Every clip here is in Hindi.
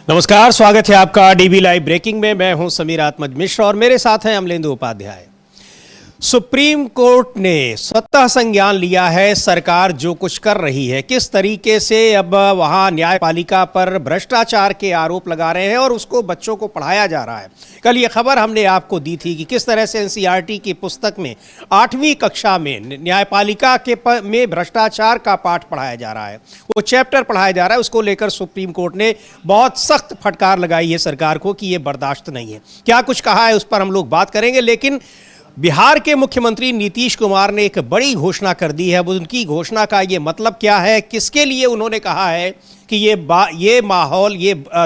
नमस्कार, स्वागत है आपका डीबी लाइव ब्रेकिंग में। मैं हूं समीर आत्मज मिश्र और मेरे साथ हैं अमलेंदु उपाध्याय। सुप्रीम कोर्ट ने स्वतः संज्ञान लिया है सरकार जो कुछ कर रही है, किस तरीके से अब वहां न्यायपालिका पर भ्रष्टाचार के आरोप लगा रहे हैं और उसको बच्चों को पढ़ाया जा रहा है। कल ये खबर हमने आपको दी थी कि किस तरह से एनसीईआरटी की पुस्तक में 8वीं कक्षा में न्यायपालिका के में भ्रष्टाचार का पाठ पढ़ाया जा रहा है, वो चैप्टर पढ़ाया जा रहा है। उसको लेकर सुप्रीम कोर्ट ने बहुत सख्त फटकार लगाई है सरकार को कि ये बर्दाश्त नहीं है। क्या कुछ कहा है उस पर हम लोग बात करेंगे, लेकिन बिहार के मुख्यमंत्री नीतीश कुमार ने एक बड़ी घोषणा कर दी है। उनकी घोषणा का ये मतलब क्या है, किसके लिए उन्होंने कहा है कि ये माहौल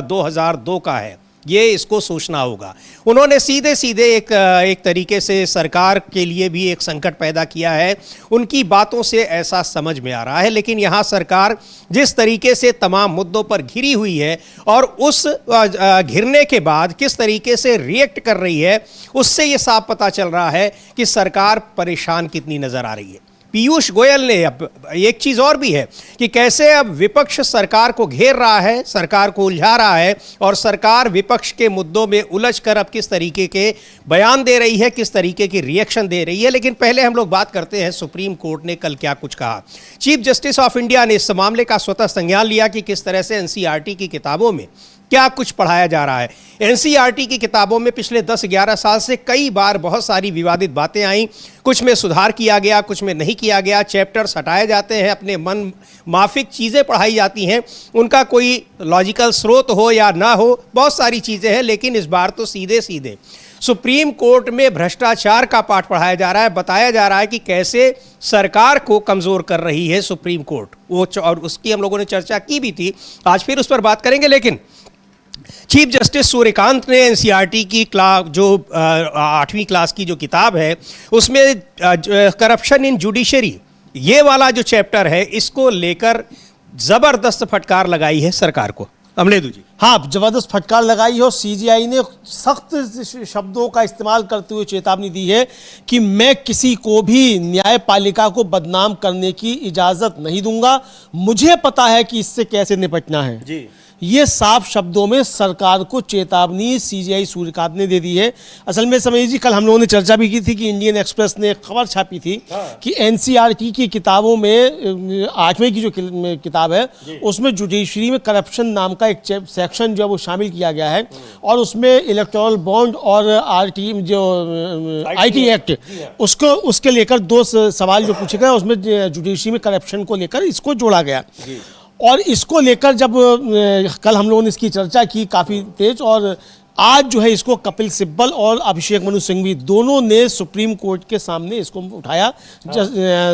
2002 का है, ये इसको सोचना होगा। उन्होंने सीधे सीधे एक तरीके से सरकार के लिए भी एक संकट पैदा किया है। उनकी बातों से ऐसा समझ में आ रहा है, लेकिन यहाँ सरकार जिस तरीके से तमाम मुद्दों पर घिरी हुई है और उस घिरने के बाद किस तरीके से रिएक्ट कर रही है, उससे ये साफ पता चल रहा है कि सरकार परेशान कितनी नजर आ रही है। पीयूष गोयल ने अब एक चीज़ और भी है कि कैसे अब विपक्ष सरकार को घेर रहा है, सरकार को उलझा रहा है और सरकार विपक्ष के मुद्दों में उलझकर अब किस तरीके के बयान दे रही है, किस तरीके की रिएक्शन दे रही है। लेकिन पहले हम लोग बात करते हैं सुप्रीम कोर्ट ने कल क्या कुछ कहा। चीफ जस्टिस ऑफ इंडिया ने इस मामले का स्वतः संज्ञान लिया कि किस तरह से एनसीईआरटी की किताबों में क्या कुछ पढ़ाया जा रहा है। एनसीईआरटी की किताबों में पिछले 10-11 साल से कई बार बहुत सारी विवादित बातें आई, कुछ में सुधार किया गया, कुछ में नहीं किया गया। चैप्टर्स हटाए जाते हैं, अपने मन माफिक चीज़ें पढ़ाई जाती हैं, उनका कोई लॉजिकल स्रोत हो या ना हो, बहुत सारी चीज़ें हैं। लेकिन इस बार तो सीधे सीधे सुप्रीम कोर्ट में भ्रष्टाचार का पाठ पढ़ाया जा रहा है। बताया जा रहा है कि कैसे सरकार को कमज़ोर कर रही है सुप्रीम कोर्ट, वो और उसकी हम लोगों ने चर्चा की भी थी, आज फिर उस पर बात करेंगे। लेकिन चीफ जस्टिस सूर्यकांत ने एनसीईआरटी की जो 8वीं क्लास की जो किताब है उसमें करप्शन इन जुडिशरी, ये वाला जो चैप्टर है, इसको लेकर जबरदस्त फटकार लगाई है सरकार को। अमलेदु जी। हाँ, जबरदस्त फटकार लगाई है और सीजीआई ने सख्त शब्दों का इस्तेमाल करते हुए चेतावनी दी है कि मैं किसी को भी न्यायपालिका को बदनाम करने की इजाज़त नहीं दूंगा, मुझे पता है कि इससे कैसे निपटना है जी। ये साफ शब्दों में सरकार को चेतावनी सीजीआई सूर्यकांत ने दे दी है। असल में समीर जी, कल हम लोगों ने चर्चा भी की थी कि इंडियन एक्सप्रेस ने खबर छापी थी कि एनसीईआरटी की किताबों में 8वीं की जो किताब है उसमें जुडिशरी में करप्शन नाम का एक सेक्शन जो है वो शामिल किया गया है और उसमें इलेक्टोरल बॉन्ड और आरटी जो आईटी एक्ट उसके लेकर 2 सवाल जो पूछे गए, उसमें जुडिशरी में करप्शन को लेकर इसको जोड़ा गया। और इसको लेकर जब कल हम लोगों ने इसकी चर्चा की काफ़ी तेज, और आज जो है इसको कपिल सिब्बल और अभिषेक मनु सिंघवी दोनों ने सुप्रीम कोर्ट के सामने इसको उठाया।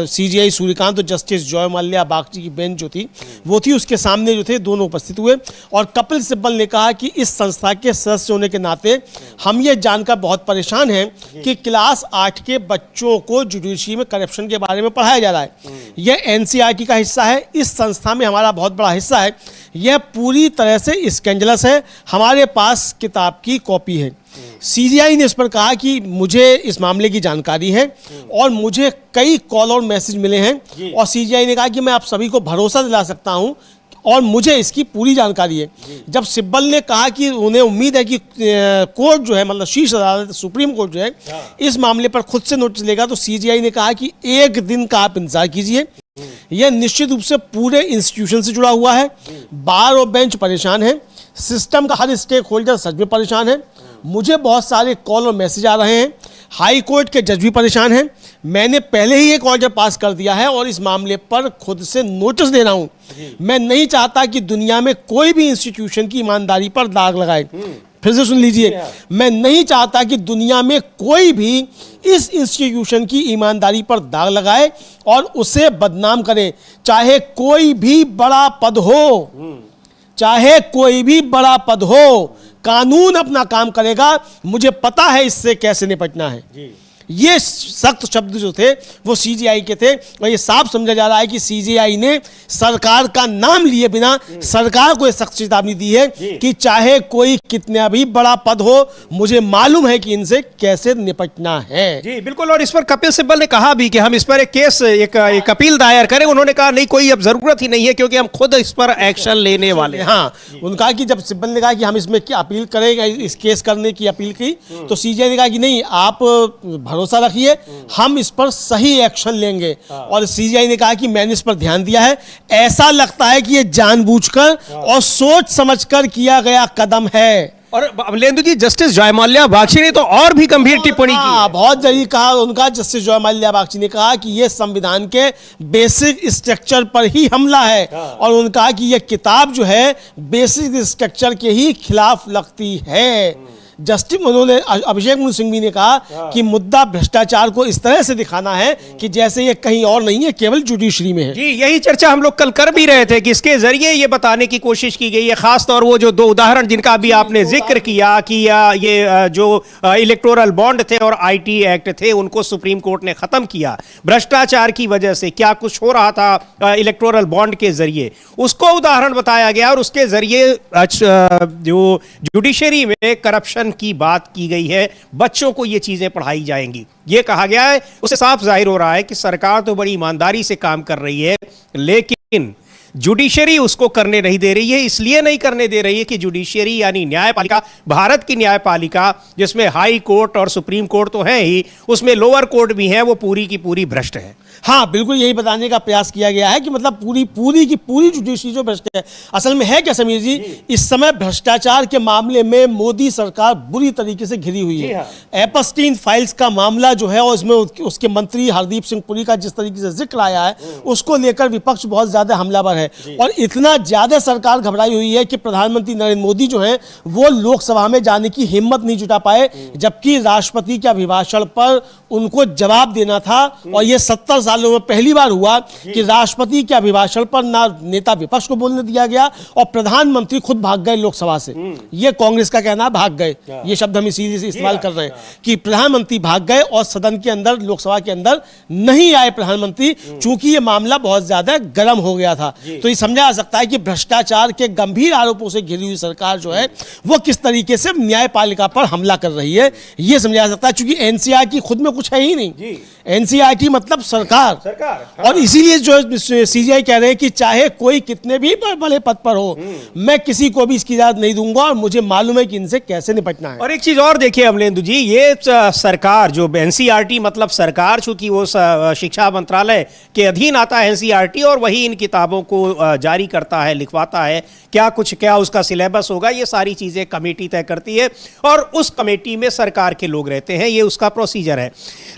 सीजीआई सूर्यकांत और जस्टिस जॉय माल्या बागची की बेंच जो थी वो थी, उसके सामने जो थे दोनों उपस्थित हुए। और कपिल सिब्बल ने कहा कि इस संस्था के सदस्य होने के नाते हम ये जानकर बहुत परेशान हैं कि क्लास 8 के बच्चों को जुडिशरी में करप्शन के बारे में पढ़ाया जा रहा है। यह एनसीईआरटी का हिस्सा है, इस संस्था में हमारा बहुत बड़ा हिस्सा है, यह पूरी तरह से स्कैंडलस है, हमारे पास किताब की कॉपी है। सीजीआई ने इस पर कहा कि मुझे इस मामले की जानकारी है और मुझे कई कॉल और मैसेज मिले हैं और सीजीआई ने कहा कि मैं आप सभी को भरोसा दिला सकता हूं और मुझे इसकी पूरी जानकारी है। जब सिब्बल ने कहा कि उन्हें उम्मीद है कि कोर्ट जो है, मतलब शीर्ष अदालत सुप्रीम कोर्ट जो है इस मामले पर खुद से नोटिस लेगा, तो सीजीआई ने कहा कि एक दिन का आप इंतजार कीजिए। यह निश्चित रूप से पूरे इंस्टीट्यूशन से जुड़ा हुआ है। बार और बेंच परेशान है, सिस्टम का हर स्टेक होल्डर सच में परेशान है। मुझे बहुत सारे कॉल और मैसेज आ रहे हैं, हाई कोर्ट के जज भी परेशान हैं। मैंने पहले ही एक ऑर्डर पास कर दिया है और इस मामले पर खुद से नोटिस दे रहा हूं। मैं नहीं चाहता कि दुनिया में कोई भी इंस्टीट्यूशन की ईमानदारी पर दाग लगाए। फिर से सुन लीजिए, मैं नहीं चाहता कि दुनिया में कोई भी इस इंस्टीट्यूशन की ईमानदारी पर दाग लगाए और उसे बदनाम करे, चाहे कोई भी बड़ा पद हो, चाहे कोई भी बड़ा पद हो। कानून अपना काम करेगा, मुझे पता है इससे कैसे निपटना है। ये सख्त शब्द जो थे वो सीजीआई के थे और ये साफ समझा जा रहा है कि सीजीआई ने सरकार का नाम लिए बिना सरकार को सख्त चेतावनी दी है कि चाहे कोई कितना भी बड़ा पद हो, मुझे मालूम है कि इनसे कैसे निपटना है। जी बिल्कुल। और इस पर कपिल सिब्बल ने कहा भी कि हम इस पर एक केस, एक अपील दायर करें। उन्होंने कहा नहीं, कोई अब जरूरत ही नहीं है क्योंकि हम खुद इस पर एक्शन लेने वाले हैं। हाँ, उनका कि जब सिब्बल ने कहा कि हम इसमें क्या अपील करेंगे, इस केस करने की अपील की, तो सीजीआई ने कहा कि नहीं, आप भरोसा रखिए, हम इस पर सही एक्शन लेंगे। और सीजीआई ने कहा कि मैंने इस पर ध्यान दिया है, ऐसा लगता है कि ये जानबूझकर और सोच समझकर किया गया कदम है। और अमलेंदु जी, जस्टिस जयमाल्या बागची ने तो और भी गंभीर टिप्पणी की है। बहुत जरूरी कहा उनका, जस्टिस जयमाल्या बागची ने कहा कि यह संविधान के बेसिक स्ट्रक्चर पर ही हमला है और उन्होंने कहा कि यह किताब जो है बेसिक स्ट्रक्चर के ही खिलाफ लगती है। जस्टिस उन्होंने अभिषेक मनु सिंघवी ने कहा कि मुद्दा भ्रष्टाचार को इस तरह से दिखाना है कि जैसे ये कहीं और नहीं है, केवल जुडिशरी में है। जी, यही चर्चा हम लोग कल कर भी रहे थे कि इसके जरिए ये बताने की कोशिश की गई है, खासतौर वो जो 2 उदाहरण जिनका अभी आपने जिक्र किया कि ये जो इलेक्टोरल बॉन्ड थे और आईटी एक्ट थे, उनको सुप्रीम कोर्ट ने खत्म किया भ्रष्टाचार की वजह से। क्या कुछ हो रहा था इलेक्टोरल बॉन्ड के जरिए, उसको उदाहरण बताया गया और उसके जरिए जो जुडिशरी में करप्शन की बात की गई है, बच्चों को ये चीजें पढ़ाई जाएंगी, ये कहा गया है। उससे साफ जाहिर हो रहा है कि सरकार तो बड़ी ईमानदारी से काम कर रही है, लेकिन जुडिशरी उसको करने नहीं दे रही है। इसलिए नहीं करने दे रही है कि जुडिशरी यानी न्यायपालिका, भारत की न्यायपालिका जिसमें हाई कोर्ट और सुप्रीम कोर्ट तो है ही, उसमें लोअर कोर्ट भी है, वो पूरी की पूरी भ्रष्ट है। हाँ, बिल्कुल यही बताने का प्रयास किया गया है कि मतलब पूरी की पूरी जुडिशरी जो भ्रष्ट है। असल में है क्या समीर जी, इस समय भ्रष्टाचार के मामले में मोदी सरकार बुरी तरीके से घिरी हुई है। एपस्टीन फाइल्स का मामला जो है और इसमें उसके मंत्री हरदीप सिंह पुरी का जिस तरीके से जिक्र आया है, उसको लेकर विपक्ष बहुत ज्यादा हमलावर है और इतना ज्यादा सरकार घबराई हुई है कि प्रधानमंत्री नरेंद्र मोदी जो है वो लोकसभा में जाने की हिम्मत नहीं जुटा पाए, जबकि राष्ट्रपति के अभिभाषण पर उनको जवाब देना था। और ये 70 सालों में पहली बार हुआ कि राष्ट्रपति के अभिभाषण पर ना नेता विपक्ष को बोलने दिया गया और प्रधानमंत्री खुद भाग गए लोकसभा से। ये कांग्रेस का कहना, भाग गए, ये शब्द हम इसीलिए से इस्तेमाल कर रहे हैं कि प्रधानमंत्री भाग गए और सदन के अंदर, लोकसभा के अंदर नहीं आए प्रधानमंत्री, चूंकि ये मामला बहुत ज्यादा गर्म हो गया था। तो ये समझा जा सकता है कि भ्रष्टाचार के गंभीर आरोपों से घिरी हुई सरकार जो है वो किस तरीके से न्यायपालिका पर हमला कर रही है, ये समझा जा सकता है। चूंकि एनसीईआरटी खुद में कुछ है ही नहीं, एनसीईआरटी मतलब सरकार। हाँ। और इसीलिए जो सीजीआई कह रहे हैं कि चाहे कोई कितने भी बड़े पद पर हो, मैं किसी को भी इसकी इजाजत नहीं दूंगा और मुझे मालूम है कि इनसे कैसे निपटना है। और एक चीज और देखिए अमलेंदु जी, ये सरकार जो एनसीईआरटी मतलब सरकार, चूंकि वो शिक्षा मंत्रालय के अधीन आता है एनसीईआरटी, और वही इन किताबों को जारी करता है, लिखवाता है, क्या उसका सिलेबस होगा, ये सारी चीजें कमेटी तय करती है और उस कमेटी में सरकार के लोग रहते हैं, ये उसका प्रोसीजर है।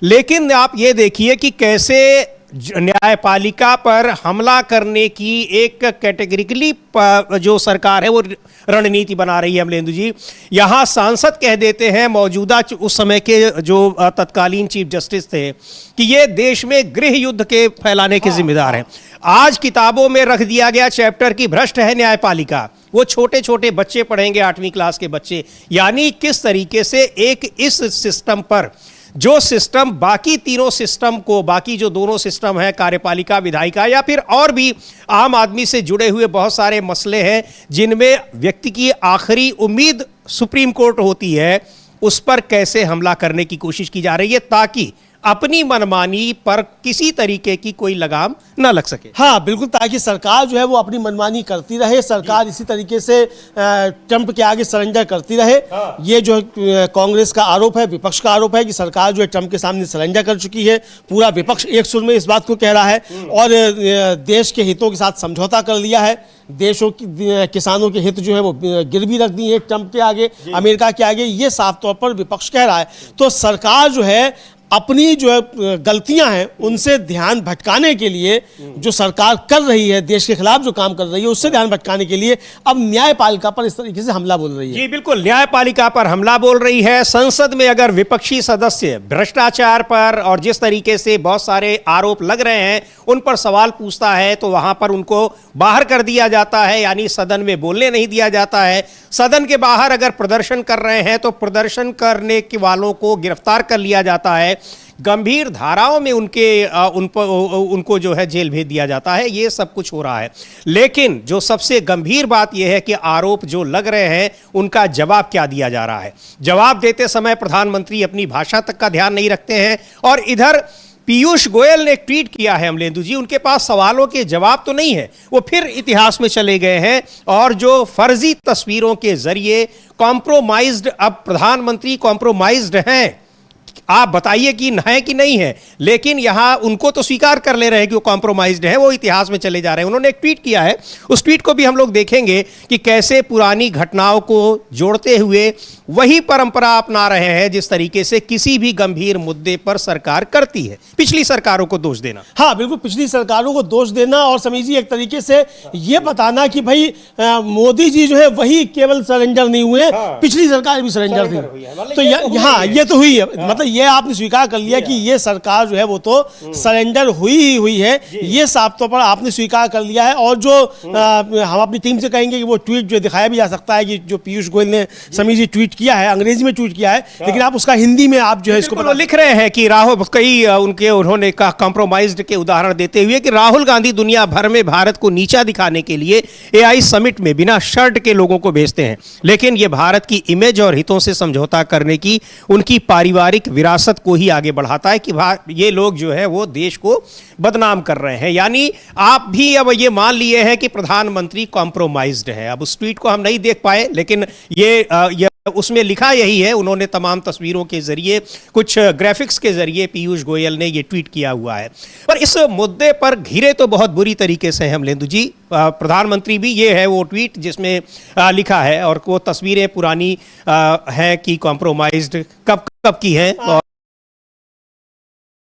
लेकिन आप ये देखिए कि कैसे न्यायपालिका पर हमला करने की एक कैटेगरिकली जो सरकार है वो रणनीति बना रही है अमलेंदु जी। यहाँ सांसद कह देते हैं, मौजूदा उस समय के जो तत्कालीन चीफ जस्टिस थे, कि ये देश में गृह युद्ध के फैलाने के जिम्मेदार हैं। आज किताबों में रख दिया गया चैप्टर की भ्रष्ट है न्यायपालिका, वो छोटे छोटे बच्चे पढ़ेंगे, 8वीं क्लास के बच्चे। यानी किस तरीके से एक इस सिस्टम पर, जो सिस्टम बाकी तीनों सिस्टम को, बाकी जो दोनों सिस्टम है, कार्यपालिका, विधायिका या फिर और भी आम आदमी से जुड़े हुए बहुत सारे मसले हैं जिनमें व्यक्ति की आखिरी उम्मीद सुप्रीम कोर्ट होती है, उस पर कैसे हमला करने की कोशिश की जा रही है ताकि अपनी मनमानी पर किसी तरीके की कोई लगाम न लग सके। हाँ बिल्कुल, ताकि सरकार जो है वो अपनी मनमानी करती रहे, सरकार इसी तरीके से ट्रंप के आगे सरेंडर करती रहे। ये जो कांग्रेस का आरोप है, विपक्ष का आरोप है कि सरकार जो है ट्रंप के सामने सरेंडर कर चुकी है। पूरा विपक्ष एक सुर में इस बात को कह रहा है और देश के हितों के साथ समझौता कर लिया है। देशों की किसानों के हित जो है वो गिरवी रख दी है ट्रंप के आगे, अमेरिका के आगे, ये साफ तौर पर विपक्ष कह रहा है। तो सरकार जो है अपनी जो गलतियां हैं उनसे ध्यान भटकाने के लिए, जो सरकार कर रही है, देश के खिलाफ जो काम कर रही है, उससे ध्यान भटकाने के लिए अब न्यायपालिका पर इस तरीके से हमला बोल रही है। जी बिल्कुल, न्यायपालिका पर हमला बोल रही है। संसद में अगर विपक्षी सदस्य भ्रष्टाचार पर और जिस तरीके से बहुत सारे आरोप लग रहे हैं उन पर सवाल पूछता है तो वहां पर उनको बाहर कर दिया जाता है, यानी सदन में बोलने नहीं दिया जाता है। सदन के बाहर अगर प्रदर्शन कर रहे हैं तो प्रदर्शन करने के वालों को गिरफ्तार कर लिया जाता है। गंभीर धाराओं में उनको जो है जेल भेज दिया जाता है। ये सब कुछ हो रहा है, लेकिन जो सबसे गंभीर बात यह है कि आरोप जो लग रहे हैं उनका जवाब क्या दिया जा रहा है। जवाब देते समय प्रधानमंत्री अपनी भाषा तक का ध्यान नहीं रखते हैं, और इधर पीयूष गोयल ने एक ट्वीट किया है अमलेंदु जी, उनके पास सवालों के जवाब तो नहीं है, वो फिर इतिहास में चले गए हैं और जो फर्जी तस्वीरों के जरिए कॉम्प्रोमाइज्ड, अब प्रधानमंत्री कॉम्प्रोमाइज्ड हैं, आप बताइए कि है कि नहीं है, लेकिन यहां उनको तो स्वीकार कर ले रहे हैं कि वो कॉम्प्रोमाइज्ड है, वो इतिहास में चले जा रहे हैं। उन्होंने एक ट्वीट किया है, उस ट्वीट को भी हम लोग देखेंगे कि कैसे पुरानी घटनाओं को जोड़ते हुए वही परंपरा अपना रहे हैं जिस तरीके से किसी भी गंभीर मुद्दे पर सरकार करती है, पिछली सरकारों को दोष देना। हाँ बिल्कुल, पिछली सरकारों को दोष देना और समीजी एक तरीके से ये बताना कि भाई मोदी जी जो है वही केवल सरेंडर नहीं हुए, पिछली सरकार भी सरेंडर थी। तो हाँ ये तो हुई है, मतलब ये आपने स्वीकार कर लिया कि ये सरकार जो है वो तो सरेंडर हुई ही हुई है, ये साफ तौर पर आपने स्वीकार कर लिया है। और जो हम अपनी टीम से कहेंगे कि वो ट्वीट जो दिखाया भी जा सकता है कि जो पीयूष गोयल ने समीजी ट्वीट किया है, अंग्रेजी में ट्वीट किया है, लेकिन आप उसका हिंदी में आप जो है इसको लिख रहे हैं कि राहुल, कई उन्होंने कहा कॉम्प्रोमाइज्ड के उदाहरण देते हुए कि राहुल गांधी दुनिया भर में भारत को नीचा दिखाने के लिए एआई समिट में बिना शर्ट के लोगों को भेजते हैं, लेकिन ये भारत की इमेज और हितों से समझौता करने की उनकी पारिवारिक विरासत को ही आगे बढ़ाता है कि ये लोग जो है वो देश को बदनाम कर रहे हैं। यानी आप भी अब ये मान लिए हैं कि प्रधानमंत्री कॉम्प्रोमाइज्ड है। अब उस ट्वीट को हम नहीं देख पाए, लेकिन ये उसमें लिखा यही है, उन्होंने तमाम तस्वीरों के जरिए, कुछ ग्राफिक्स के जरिए पीयूष गोयल ने ये ट्वीट किया हुआ है। पर इस मुद्दे पर घिरे तो बहुत बुरी तरीके से हैं अमलेंदु जी। प्रधानमंत्री भी ये है वो ट्वीट जिसमें लिखा है, और वो तस्वीरें पुरानी हैं कि कॉम्प्रोमाइज्ड कब कब की है।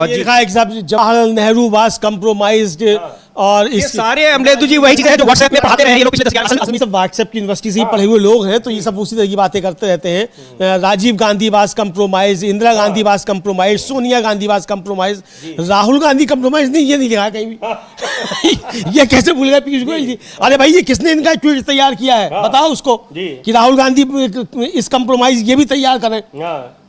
और लिखा है कि साहब जवाहरलाल नेहरू वाज कॉम्प्रोमाइज्ड, और ये सारे अमलेंदु जी वही चीजें हैं जो व्हाट्सएप में पढ़ाते रहे हैं ये लोग पिछले 10 साल। सब व्हाट्सएप की यूनिवर्सिटी से ही पढ़े हुए लोग हैं, तो ये सब उसी तरह की बातें करते रहते हैं। Rajiv Gandhi was compromise, Indira Gandhi was compromise, Sonia Gandhi was compromise, Rahul Gandhi compromise नहीं, ये नहीं लिखा कहीं भी। ये कैसे भूल गए पीयूष गोयल जी? अरे भाई ये किसने इनका ट्वीट तैयार किया है, बताओ उसको कि राहुल गांधी इस कॉम्प्रोमाइज ये भी तैयार करें,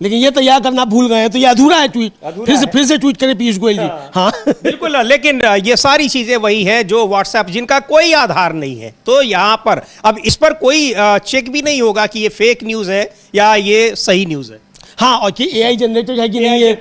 लेकिन ये तैयार करना भूल गए हैं, तो ये अधूरा है ट्वीट। फिर से ट्वीट करें पीयूष गोयल जी। हाँ बिल्कुल, लेकिन ये सारी चीजें वही है जो व्हाट्सएप, जिनका कोई आधार नहीं है। तो यहां पर अब इस पर कोई चेक भी नहीं होगा कि ये फेक न्यूज है या ये सही न्यूज है। हाँ, और कि एआई जनरेटेड है कि नहीं है,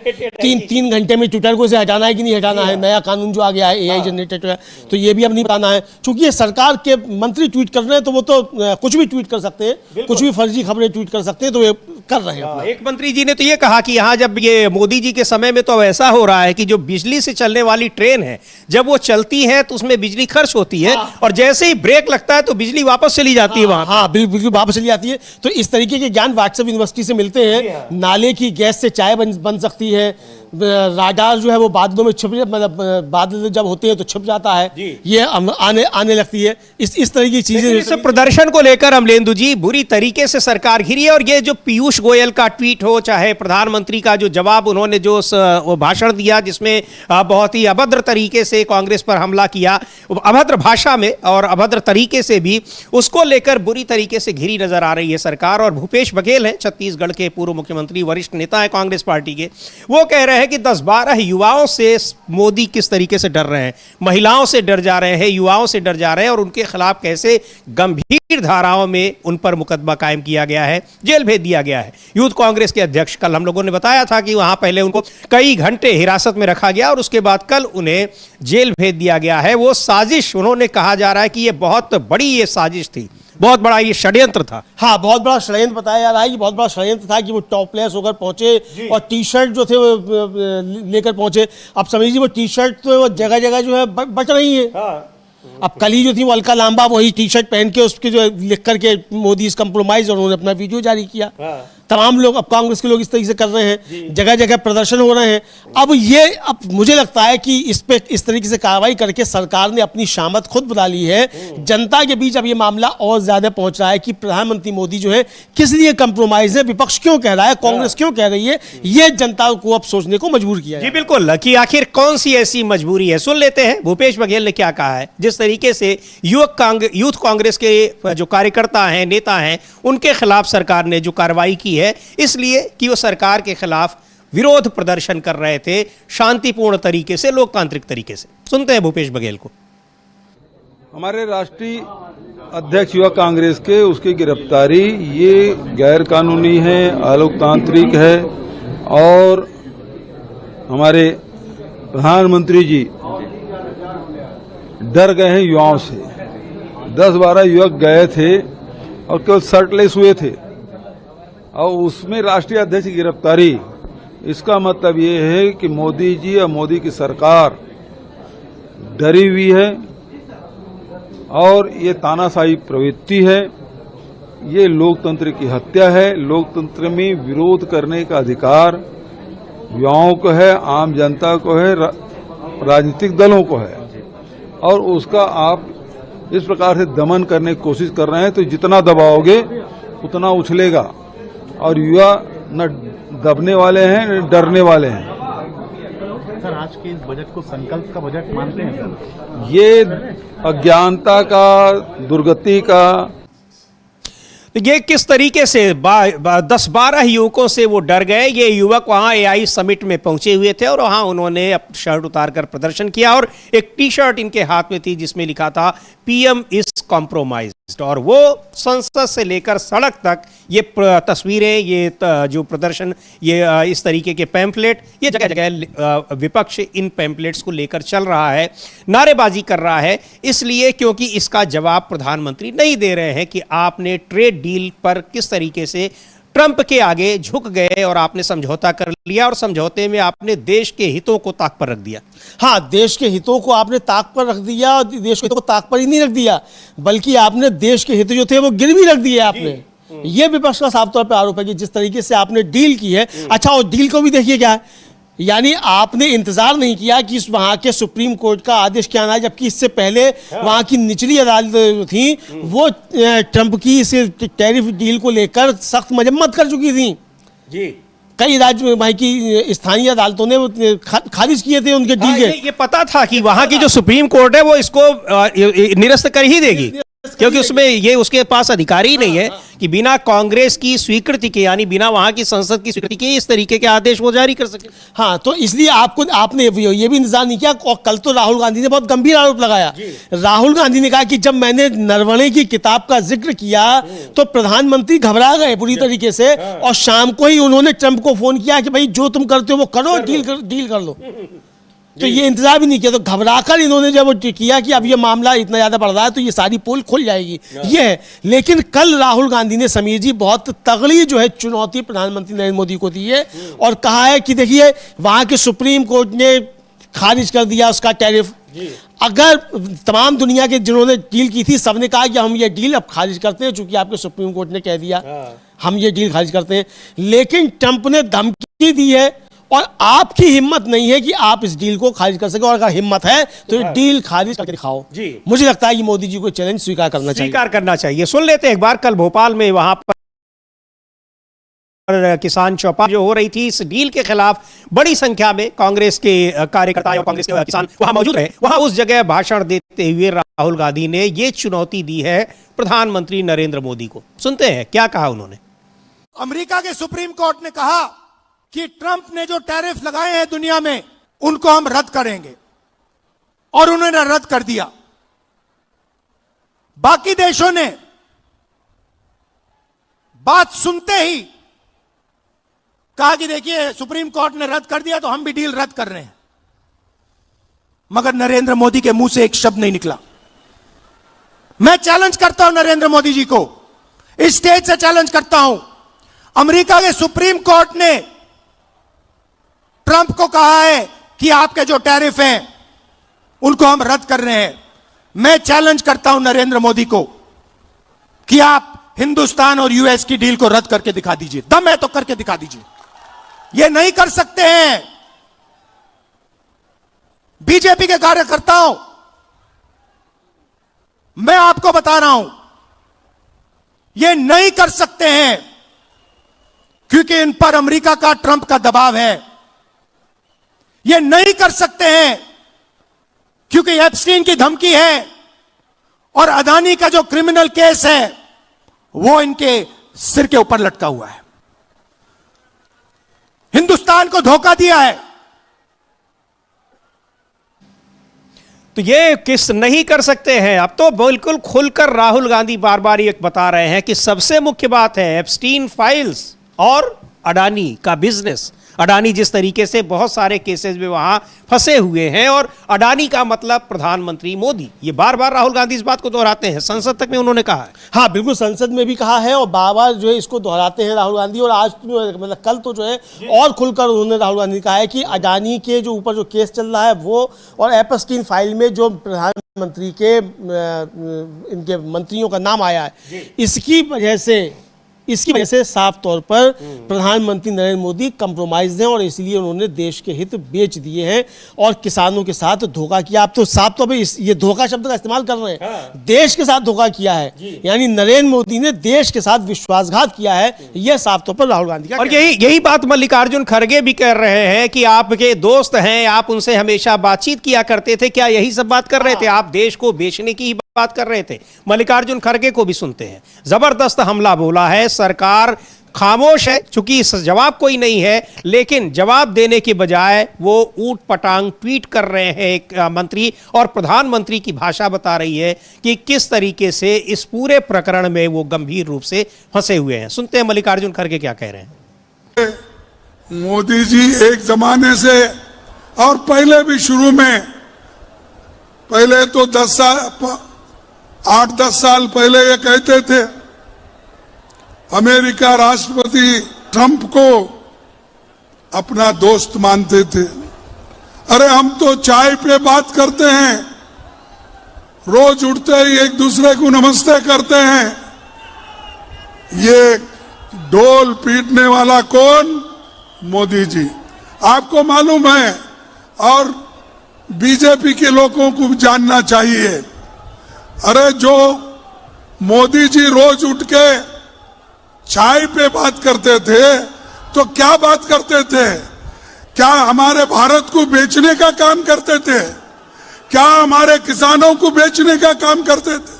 तीन घंटे में ट्विटर को से हटाना है कि नहीं हटाना है, नया कानून जो आ गया है एआई जनरेटेड है, तो ये भी अब नहीं बताना है। चूंकि ये सरकार के मंत्री ट्वीट कर रहे हैं तो वो तो कुछ भी ट्वीट कर सकते हैं, कुछ भी फर्जी खबरें ट्वीट कर सकते हैं, तो ये कर रहे हैं। एक मंत्री जी ने तो ये कहा कि यहाँ जब ये मोदी जी के समय में तो ऐसा हो रहा है कि जो बिजली से चलने वाली ट्रेन है, जब वो चलती है तो उसमें बिजली खर्च होती है, और जैसे ही ब्रेक लगता है तो बिजली वापस चली जाती है वहां। हाँ बिल्कुल वापस चली जाती है। तो इस तरीके के ज्ञान व्हाट्सएप यूनिवर्सिटी से मिलते हैं। नाले की गैस से चाय बन सकती है, राडार जो है वो बादलों में छिप, मतलब बादल जब होते हैं तो छिप जाता है, ये आने लगती है। इस तरह की चीजें, इस प्रदर्शन को लेकर अमलेंदु जी बुरी तरीके से सरकार घिरी है। और ये जो पीयूष गोयल का ट्वीट हो, चाहे प्रधानमंत्री का जो जवाब उन्होंने जो वो भाषण दिया जिसमें बहुत ही अभद्र तरीके से कांग्रेस पर हमला किया, अभद्र भाषा में और अभद्र तरीके से भी, उसको लेकर बुरी तरीके से घिरी नजर आ रही है सरकार। और भूपेश बघेल हैं, छत्तीसगढ़ के पूर्व मुख्यमंत्री, वरिष्ठ नेता है कांग्रेस पार्टी के, वो कह रहे हैं कि 10-12 युवाओं से मोदी किस तरीके से डर रहे हैं, महिलाओं से डर जा रहे हैं, युवाओं से डर जा रहे हैं, और उनके खिलाफ कैसे गंभीर धाराओं में उन पर मुकदमा कायम किया गया है, जेल भेज दिया गया है। यूथ कांग्रेस के अध्यक्ष, कल हम लोगों ने बताया था कि वहां पहले उनको कई घंटे हिरासत में रखा गया और उसके बाद कल उन्हें जेल भेज दिया गया है। वो साजिश, उन्होंने कहा जा रहा है कि ये बहुत बड़ी ये साजिश थी, बहुत बड़ा ये षड्यंत्र था। हाँ, बहुत बड़ा षड्यंत्र बताया जा रहा है कि बहुत बड़ा षड्यंत्र था कि वो टॉपलेस होकर पहुंचे और टी शर्ट जो थे वो लेकर पहुंचे। अब समझिए वो टी शर्ट तो वो जगह जगह जो है बच रही है। अब कल ही जो थी वो अलका लांबा वही टी शर्ट पहन के उसके जो लिख करके मोदी इज कॉम्प्रोमाइज, और उन्होंने अपना वीडियो जारी किया। तमाम लोग, अब कांग्रेस के लोग इस तरीके से कर रहे हैं, जगह जगह प्रदर्शन हो रहे हैं। अब मुझे लगता है कि इस पे इस तरीके से कार्रवाई करके सरकार ने अपनी शामत खुद बना ली है। जनता के बीच अब ये मामला और ज्यादा पहुंच रहा है कि प्रधानमंत्री मोदी जो है किस लिए कंप्रोमाइज है, विपक्ष क्यों कह रहा है, कांग्रेस क्यों कह रही है, ये जनता को अब सोचने को मजबूर किया जी बिल्कुल, कि आखिर कौन सी ऐसी मजबूरी है। सुन लेते हैं भूपेश बघेल ने क्या कहा है, जिस तरीके से यूथ कांग्रेस के जो कार्यकर्ता हैं, नेता हैं, उनके खिलाफ सरकार ने जो कार्रवाई की है, इसलिए कि वो सरकार के खिलाफ विरोध प्रदर्शन कर रहे थे शांतिपूर्ण तरीके से, लोकतांत्रिक तरीके से। सुनते हैं भूपेश बघेल को। हमारे राष्ट्रीय अध्यक्ष युवा कांग्रेस के उसकी गिरफ्तारी ये गैर कानूनी है, अलोकतांत्रिक है और हमारे प्रधानमंत्री जी डर गए हैं युवाओं से। 10-12 युवक गए थे और केवल शर्टलेस हुए थे और उसमें राष्ट्रीय अध्यक्ष की गिरफ्तारी, इसका मतलब ये है कि मोदी जी और मोदी की सरकार डरी हुई है और ये तानाशाही प्रवृत्ति है, ये लोकतंत्र की हत्या है। लोकतंत्र में विरोध करने का अधिकार युवाओं को है, आम जनता को है, राजनीतिक दलों को है और उसका आप इस प्रकार से दमन करने की कोशिश कर रहे हैं तो जितना दबाओगे उतना उछलेगा और युवा न दबने वाले हैं न डरने वाले हैं। सर, आज के इस बजट को संकल्प का बजट मानते हैं सर? ये अज्ञानता का, दुर्गति का। ये किस तरीके से 10-12 युवकों से वो डर गए। ये युवक वहां एआई समिट में पहुंचे हुए थे और वहां उन्होंने शर्ट उतारकर प्रदर्शन किया और एक टी शर्ट इनके हाथ में थी जिसमें लिखा था पीएम इज कॉम्प्रोमाइज्ड। और वो संसद से लेकर सड़क तक ये तस्वीरें, ये जो प्रदर्शन, ये इस तरीके के पैम्फलेट, ये जगह जगह विपक्ष इन पैम्फलेट्स को लेकर चल रहा है, नारेबाजी कर रहा है, इसलिए क्योंकि इसका जवाब प्रधानमंत्री नहीं दे रहे हैं कि आपने ट्रेड डील पर किस तरीके से ट्रंप के आगे झुक गए और आपने समझौता कर लिया और समझौते में आपने देश के हितों को ताक पर रख दिया। हाँ, देश के हितों को आपने ताक पर रख दिया और देश के हितों को ताक पर ही नहीं रख दिया बल्कि आपने देश के हित जो थे वो गिरवी रख दिए आपने। ये विपक्ष का साफ तौर पे आरोप है कि जिस तरीके से आपने डील की है। अच्छा, और डील को भी देखिए क्या है, यानी आपने इंतजार नहीं किया कि वहां के सुप्रीम कोर्ट का आदेश क्या आना है, जबकि इससे पहले वहां की निचली अदालत थी वो ट्रंप की इस टैरिफ डील को लेकर सख्त मजम्मत कर चुकी थी जी। कई राज्य वहां की स्थानीय अदालतों ने खारिज किए थे उनके डील के। ये पता था कि वहां की जो सुप्रीम कोर्ट है वो इसको निरस्त कर ही देगी, क्योंकि उसमें ये उसके पास अधिकार ही नहीं है कि बिना कांग्रेस की स्वीकृति के, यानी बिना वहां की संसद की स्वीकृति के इस तरीके के आदेश वो जारी कर सके। हाँ, तो इसलिए आपने ये भी इंतजार नहीं किया। और कल तो राहुल गांधी ने बहुत गंभीर आरोप लगाया। राहुल गांधी ने कहा कि जब मैंने नरवणे की किताब का जिक्र किया तो प्रधानमंत्री घबरा गए पूरी तरीके से और शाम को ही उन्होंने ट्रंप को फोन किया कि भाई जो तुम करते हो वो करो, डील कर लो। तो ये इंतजार भी नहीं किया, तो घबराकर इन्होंने जब किया कि अब ये मामला इतना ज्यादा बढ़ रहा है तो ये सारी पोल खुल जाएगी, ये है। लेकिन कल राहुल गांधी ने, समीर जी, बहुत तगड़ी जो है चुनौती प्रधानमंत्री नरेंद्र मोदी को दी है और कहा है कि देखिए वहां के सुप्रीम कोर्ट ने खारिज कर दिया उसका टैरिफ। अगर तमाम दुनिया के जिन्होंने डील की थी सबने कहा कि हम ये डील अब खारिज करते हैं, चूंकि आपके सुप्रीम कोर्ट ने कह दिया हम ये डील खारिज करते हैं, लेकिन ट्रंप ने धमकी दी है और आपकी हिम्मत नहीं है कि आप इस डील को खारिज कर सके। और अगर हिम्मत है तो ये डील खारिज करके दिखाओ जी। मुझे लगता है कि मोदी जी को चैलेंज स्वीकार करना चाहिए। सुन लेते हैं एक बार। कल भोपाल में वहां पर किसान चौपाल जो हो रही थी, इस डील के खिलाफ बड़ी संख्या में कांग्रेस के कार्यकर्ता और कांग्रेस के किसान वहां मौजूद रहे। वहां उस जगह भाषण देते हुए राहुल गांधी ने ये चुनौती दी है प्रधानमंत्री नरेंद्र मोदी को। सुनते हैं क्या कहा उन्होंने। अमेरिका के सुप्रीम कोर्ट ने कहा कि ट्रंप ने जो टैरिफ लगाए हैं दुनिया में उनको हम रद्द करेंगे और उन्होंने रद्द कर दिया। बाकी देशों ने बात सुनते ही कहा कि देखिए सुप्रीम कोर्ट ने रद्द कर दिया तो हम भी डील रद्द कर रहे हैं, मगर नरेंद्र मोदी के मुंह से एक शब्द नहीं निकला। मैं चैलेंज करता हूं नरेंद्र मोदी जी को, इस स्टेज से चैलेंज करता हूं। अमेरिका के सुप्रीम कोर्ट ने ट्रंप को कहा है कि आपके जो टैरिफ हैं उनको हम रद्द कर रहे हैं। मैं चैलेंज करता हूं नरेंद्र मोदी को कि आप हिंदुस्तान और यूएस की डील को रद्द करके दिखा दीजिए। दम है तो करके दिखा दीजिए। ये नहीं कर सकते हैं। बीजेपी के कार्यकर्ताओं, मैं आपको बता रहा हूं, ये नहीं कर सकते हैं क्योंकि इन पर अमेरिका का, ट्रंप का दबाव है। ये नहीं कर सकते हैं क्योंकि एप्स्टीन की धमकी है और अदानी का जो क्रिमिनल केस है वो इनके सिर के ऊपर लटका हुआ है। हिंदुस्तान को धोखा दिया है। तो ये किस नहीं कर सकते हैं। अब तो बिल्कुल खुलकर राहुल गांधी बार बार ये बता रहे हैं कि सबसे मुख्य बात है एप्स्टीन फाइल्स और अडानी का बिजनेस। अडानी जिस तरीके से बहुत सारे केसेस में वहां फंसे हुए हैं, और अडानी का मतलब प्रधानमंत्री मोदी। ये बार बार राहुल गांधी इस बात को दोहराते हैं, संसद तक में उन्होंने कहा है। हाँ बिल्कुल, संसद में भी कहा है और बार बार जो है इसको दोहराते हैं राहुल गांधी। और आज मतलब कल तो जो है और खुलकर उन्होंने राहुल गांधी कहा है कि अडानी के जो ऊपर जो केस चल रहा है वो, और एप्स्टीन फाइल में जो प्रधानमंत्री के इनके मंत्रियों का नाम आया है, इसकी वजह से साफ तौर पर प्रधानमंत्री नरेंद्र मोदी कंप्रोमाइज हैं और इसलिए उन्होंने देश के हित बेच दिए हैं और किसानों के साथ धोखा किया। आप तो साफ तौर पर ये धोखा शब्द का इस्तेमाल कर रहे हैं। हाँ। देश के साथ धोखा किया है, यानी नरेंद्र मोदी ने देश के साथ विश्वासघात किया है, यह साफ तौर पर राहुल गांधी का। और यही बात मल्लिकार्जुन खड़गे भी कर रहे हैं कि आपके दोस्त हैं, आप उनसे हमेशा बातचीत किया करते थे, क्या यही सब बात कर रहे थे? आप देश को बेचने की बात कर रहे थे। मल्लिकार्जुन खड़गे को भी सुनते हैं। जबरदस्त हमला बोला है, सरकार खामोश है चूंकि जवाब कोई नहीं है, लेकिन जवाब देने के बजाय वो ऊट पटांग ट्वीट कर रहे हैं एक मंत्री, और प्रधानमंत्री की भाषा बता रही है कि किस तरीके से इस पूरे प्रकरण में वो गंभीर रूप से फंसे हुए हैं। सुनते हैं मल्लिकार्जुन खड़गे क्या कह रहे हैं। मोदी जी एक जमाने से, और पहले भी शुरू में, पहले तो 8-10 साल पहले ये कहते थे अमेरिका राष्ट्रपति ट्रंप को अपना दोस्त मानते थे। अरे हम तो चाय पे बात करते हैं, रोज उठते ही एक दूसरे को नमस्ते करते हैं। ये ढोल पीटने वाला कौन? मोदी जी। आपको मालूम है, और बीजेपी के लोगों को जानना चाहिए, अरे जो मोदी जी रोज उठ के चाय पे बात करते थे तो क्या बात करते थे? क्या हमारे भारत को बेचने का काम करते थे? क्या हमारे किसानों को बेचने का काम करते थे?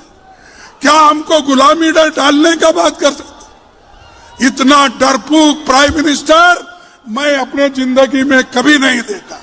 क्या हमको गुलामी डालने का बात करते थे? इतना डरपोक प्राइम मिनिस्टर मैं अपने जिंदगी में कभी नहीं देखा।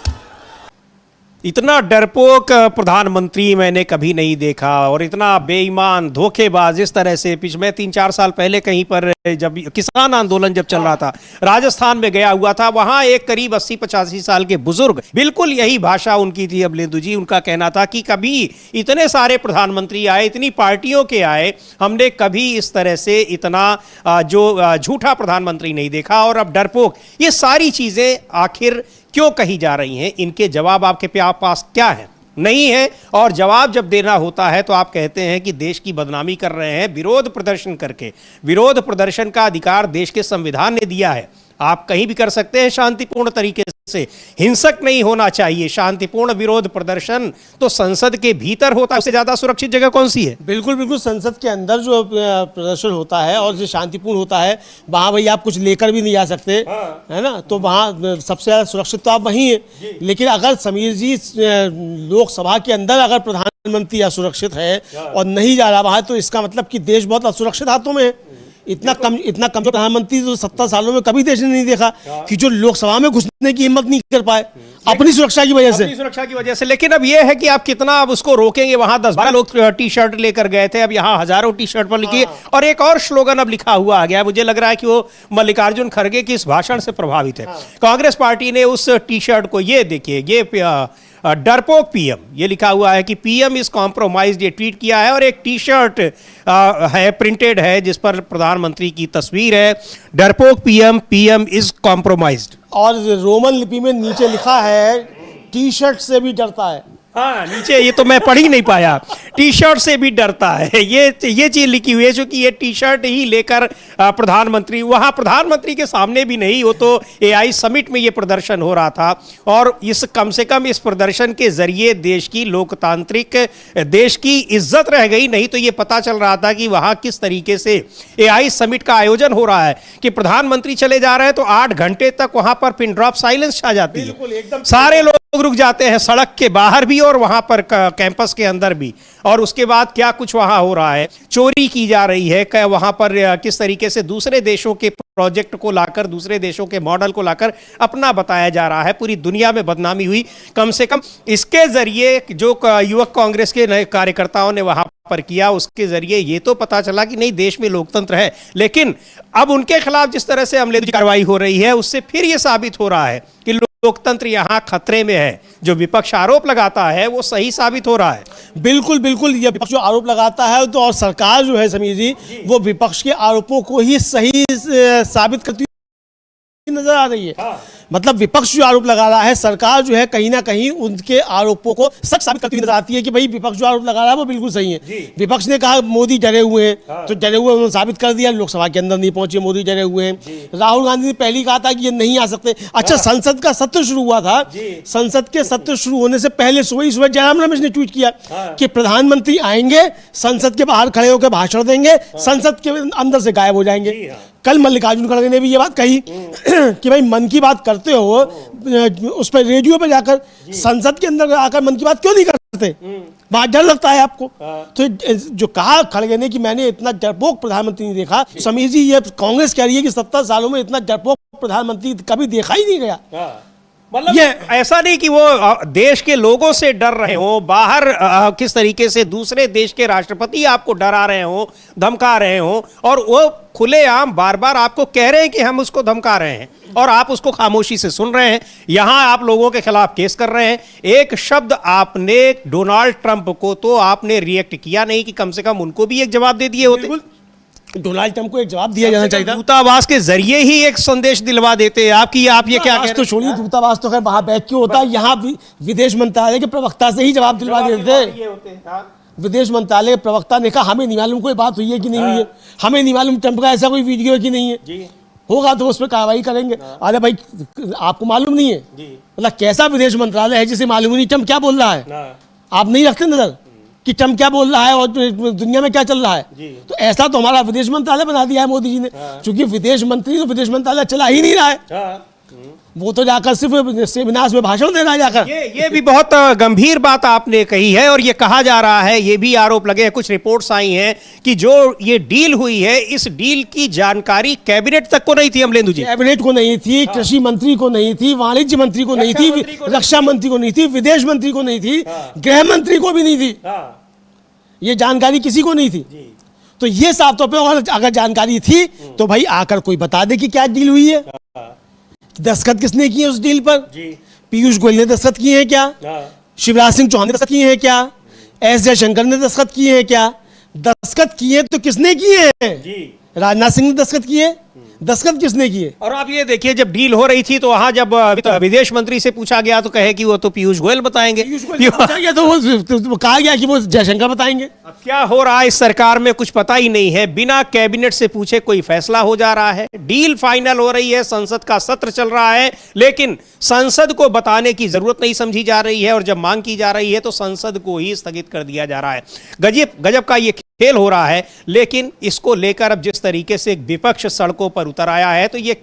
इतना डरपोक प्रधानमंत्री मैंने कभी नहीं देखा, और इतना बेईमान धोखेबाज। इस तरह से मैं 3-4 साल पहले कहीं पर जब किसान आंदोलन जब चल रहा था, राजस्थान में गया हुआ था, वहां एक करीब 80-85 साल के बुजुर्ग, बिल्कुल यही भाषा उनकी थी अमलेंदु जी। उनका कहना था कि कभी इतने सारे प्रधानमंत्री आए, इतनी पार्टियों के आए, हमने कभी इस तरह से इतना जो झूठा प्रधानमंत्री नहीं देखा। और अब डरपोक, ये सारी चीजें आखिर क्यों कही जा रही हैं? इनके जवाब आपके पास क्या है? नहीं है। और जवाब जब देना होता है तो आप कहते हैं कि देश की बदनामी कर रहे हैं विरोध प्रदर्शन करके। विरोध प्रदर्शन का अधिकार देश के संविधान ने दिया है, आप कहीं भी कर सकते हैं शांतिपूर्ण तरीके से, हिंसक नहीं होना चाहिए। शांतिपूर्ण विरोध प्रदर्शन तो संसद के भीतर होता है, उससे ज्यादा सुरक्षित जगह कौन सी है? बिल्कुल बिल्कुल, संसद के अंदर जो प्रदर्शन होता है और जो शांतिपूर्ण होता है, वहां भाई आप कुछ लेकर भी नहीं जा सकते। हाँ। है ना, तो वहां सबसे ज्यादा सुरक्षित तो आप वहीं है। लेकिन अगर समीर जी लोकसभा के अंदर अगर प्रधानमंत्री असुरक्षित है और नहीं जा रहा वहां, तो इसका मतलब कि देश बहुत असुरक्षित हाथों में है। इतना कम प्रधानमंत्री तो 70 सालों में कभी देश ने नहीं देखा कि जो लोकसभा में घुसने की हिम्मत नहीं कर पाए अपनी सुरक्षा की वजह से। लेकिन अब यह है कि आप कितना अब उसको रोकेंगे? वहां 10-12 लोग टी शर्ट लेकर गए थे, अब यहाँ हजारों टी शर्ट पर लिखी, और एक और स्लोगन अब लिखा हुआ आ गया। मुझे लग रहा है कि वो मल्लिकार्जुन खड़गे की इस भाषण से प्रभावित है। कांग्रेस पार्टी ने उस टी शर्ट को, ये देखिए, ये डरपोक पीएम, ये लिखा हुआ है कि पीएम इज कॉम्प्रोमाइज्ड, ये ट्वीट किया है। और एक टी शर्ट है, प्रिंटेड है, जिस पर प्रधानमंत्री की तस्वीर है। डरपोक पीएम इज कॉम्प्रोमाइज्ड, और रोमन लिपि में नीचे लिखा है टी शर्ट से भी डरता है। हाँ, नीचे ये तो मैं पढ़ ही नहीं पाया, टी शर्ट से भी डरता है, ये चीज लिखी हुई है। क्योंकि ये टी शर्ट ही लेकर प्रधानमंत्री, वहां प्रधानमंत्री के सामने भी नहीं, वो तो एआई समिट में ये प्रदर्शन हो रहा था। और इस कम से कम इस प्रदर्शन के जरिए देश की लोकतांत्रिक, देश की इज्जत रह गई। नहीं तो ये पता चल रहा था कि वहां किस तरीके से एआई समिट का आयोजन हो रहा है कि प्रधानमंत्री चले जा रहे हैं तो 8 घंटे तक वहां पर पिन ड्रॉप साइलेंस छा जाती है। सारे लोग रुक जाते हैं सड़क के बाहर भी और वहां पर कैंपस के अंदर भी। और उसके बाद क्या कुछ वहां हो रहा है, चोरी की जा रही है, क्या वहां पर किस तरीके से दूसरे देशों के प्रोजेक्ट को लाकर, दूसरे देशों के मॉडल को लाकर अपना बताया जा रहा है, पूरी दुनिया में बदनामी हुई। कम से कम इसके जरिए जो युवक कांग्रेस के नए कार्यकर्ताओं ने वहां पर किया, उसके जरिए ये तो पता चला कि नहीं, देश में लोकतंत्र है। लेकिन अब उनके खिलाफ जिस तरह से अमलेदू कार्रवाई हो रही है, उससे फिर यह साबित हो रहा है कि लोकतंत्र यहां खतरे में है। जो विपक्ष आरोप लगाता है वो सही साबित हो रहा है। बिल्कुल बिल्कुल, ये विपक्ष जो आरोप लगाता है तो और सरकार जो है समीर जी, वो विपक्ष के आरोपों को ही सही साबित करती नजर आ रही है। मतलब विपक्ष जो आरोप लगा रहा है, सरकार जो है कहीं ना कहीं उनके आरोपों को सच साबित करती नजर आती है कि भाई विपक्ष जो आरोप लगा रहा है वो बिल्कुल सही है। विपक्ष ने कहा मोदी डरे हुए हैं, तो डरे हुए उन्होंने साबित कर दिया, लोकसभा के अंदर नहीं पहुंचे, मोदी डरे हुए हैं। राहुल गांधी ने पहले कहा था कि ये नहीं आ सकते। अच्छा, संसद का सत्र शुरू हुआ था, संसद के सत्र शुरू होने से पहले सुबह जयराम रमेश ने ट्वीट किया कि प्रधानमंत्री आएंगे, संसद के बाहर खड़े होकर भाषण देंगे, संसद के अंदर से गायब हो जाएंगे। कल मल्लिकार्जुन खड़गे ने भी ये बात कही कि भाई मन की बात करते हो, उस पर रेडियो पे जाकर संसद के अंदर आकर मन की बात क्यों नहीं करते, वहां डर लगता है आपको। तो जो कहा खड़गे ने कि मैंने इतना डरपोक प्रधानमंत्री नहीं देखा, समीर जी ये कांग्रेस कह रही है कि 70 सालों में इतना डरपोक प्रधानमंत्री कभी देखा ही नहीं गया। मतलब ये ऐसा नहीं कि वो देश के लोगों से डर रहे हो, बाहर किस तरीके से दूसरे देश के राष्ट्रपति आपको डरा रहे हो, धमका रहे हो, और वो खुलेआम बार बार आपको कह रहे हैं कि हम उसको धमका रहे हैं और आप उसको खामोशी से सुन रहे हैं। यहां आप लोगों के खिलाफ केस कर रहे हैं। एक शब्द आपने डोनाल्ड ट्रंप को तो आपने रिएक्ट किया नहीं कि कम से कम उनको भी एक जवाब दे दिए होते। डोनाल्ड ट्रंप को एक जवाब दिया जाना चाहिए था। दूतावास के जरिए ही एक संदेश दिलवा देते आप ये क्या कह रहे तो छोड़िए, दूतावास तो खैर वहां बैठ के होता है, यहाँ विदेश मंत्रालय के प्रवक्ता से ही जवाब दिलवा देते। विदेश मंत्रालय के प्रवक्ता ने कहा हमें नहीं मालूम कोई बात हुई है कि नहीं हुई है, हमें नहीं मालूम ट्रंप का ऐसा कोई वीडियो है कि नहीं है, होगा तो उस पर कार्रवाई करेंगे। अरे भाई आपको मालूम नहीं है, मतलब कैसा विदेश मंत्रालय है जिसे मालूम नहीं ट्रंप क्या बोल रहा है, आप नहीं रखते नजर कि ट्रंप क्या बोल रहा है और दुनिया में क्या चल रहा है। तो ऐसा तो हमारा विदेश मंत्रालय बना दिया है मोदी जी ने, क्योंकि विदेश मंत्री तो विदेश मंत्रालय चला ही नहीं रहा है, वो तो जाकर सिर्फ सेमिनार्स में भाषण दे रहा है जाकर। ये भी बहुत गंभीर बात आपने कही है और ये कहा जा रहा है, ये भी आरोप लगे हैं, कुछ रिपोर्ट्स आई हैं कि जो ये डील हुई है, इस डील की जानकारी कैबिनेट तक को नहीं थी अमलेंदु जी। कैबिनेट को नहीं थी, कृषि मंत्री को नहीं थी, वाणिज्य मंत्री को नहीं थी, रक्षा मंत्री को नहीं थी, विदेश मंत्री को नहीं थी, गृह मंत्री को भी नहीं थी, ये जानकारी किसी को नहीं थी। तो ये साफ तौर पे अगर जानकारी थी तो भाई आकर कोई बता दे कि क्या डील हुई है, दस्तखत किसने किए उस डील पर, पीयूष गोयल ने दस्तखत किए हैं क्या, शिवराज सिंह चौहान ने दस्तखत किए हैं क्या, एस जयशंकर ने दस्तखत किए हैं क्या, दस्तखत किए तो किसने किए हैं, राजनाथ सिंह ने दस्तखत किए, दस्तखत किसने किए। और आप ये देखिए, जब डील हो रही थी तो वहां जब विदेश मंत्री से पूछा गया तो कहे कि वो तो पीयूष गोयल बताएंगे, तो वो कहा गया कि वो जयशंकर बताएंगे। अब क्या हो रहा है इस सरकार में कुछ पता ही नहीं है, बिना कैबिनेट से पूछे कोई फैसला हो जा रहा है, डील फाइनल हो रही है, संसद का सत्र चल रहा है, लेकिन संसद को बताने की जरूरत नहीं समझी जा रही है और जब मांग की जा रही है तो संसद को ही स्थगित कर दिया जा रहा है। गजब का ये खेल हो रहा है। लेकिन इसको लेकर अब जिस तरीके से विपक्ष सड़कों पर उतर आया है तो ये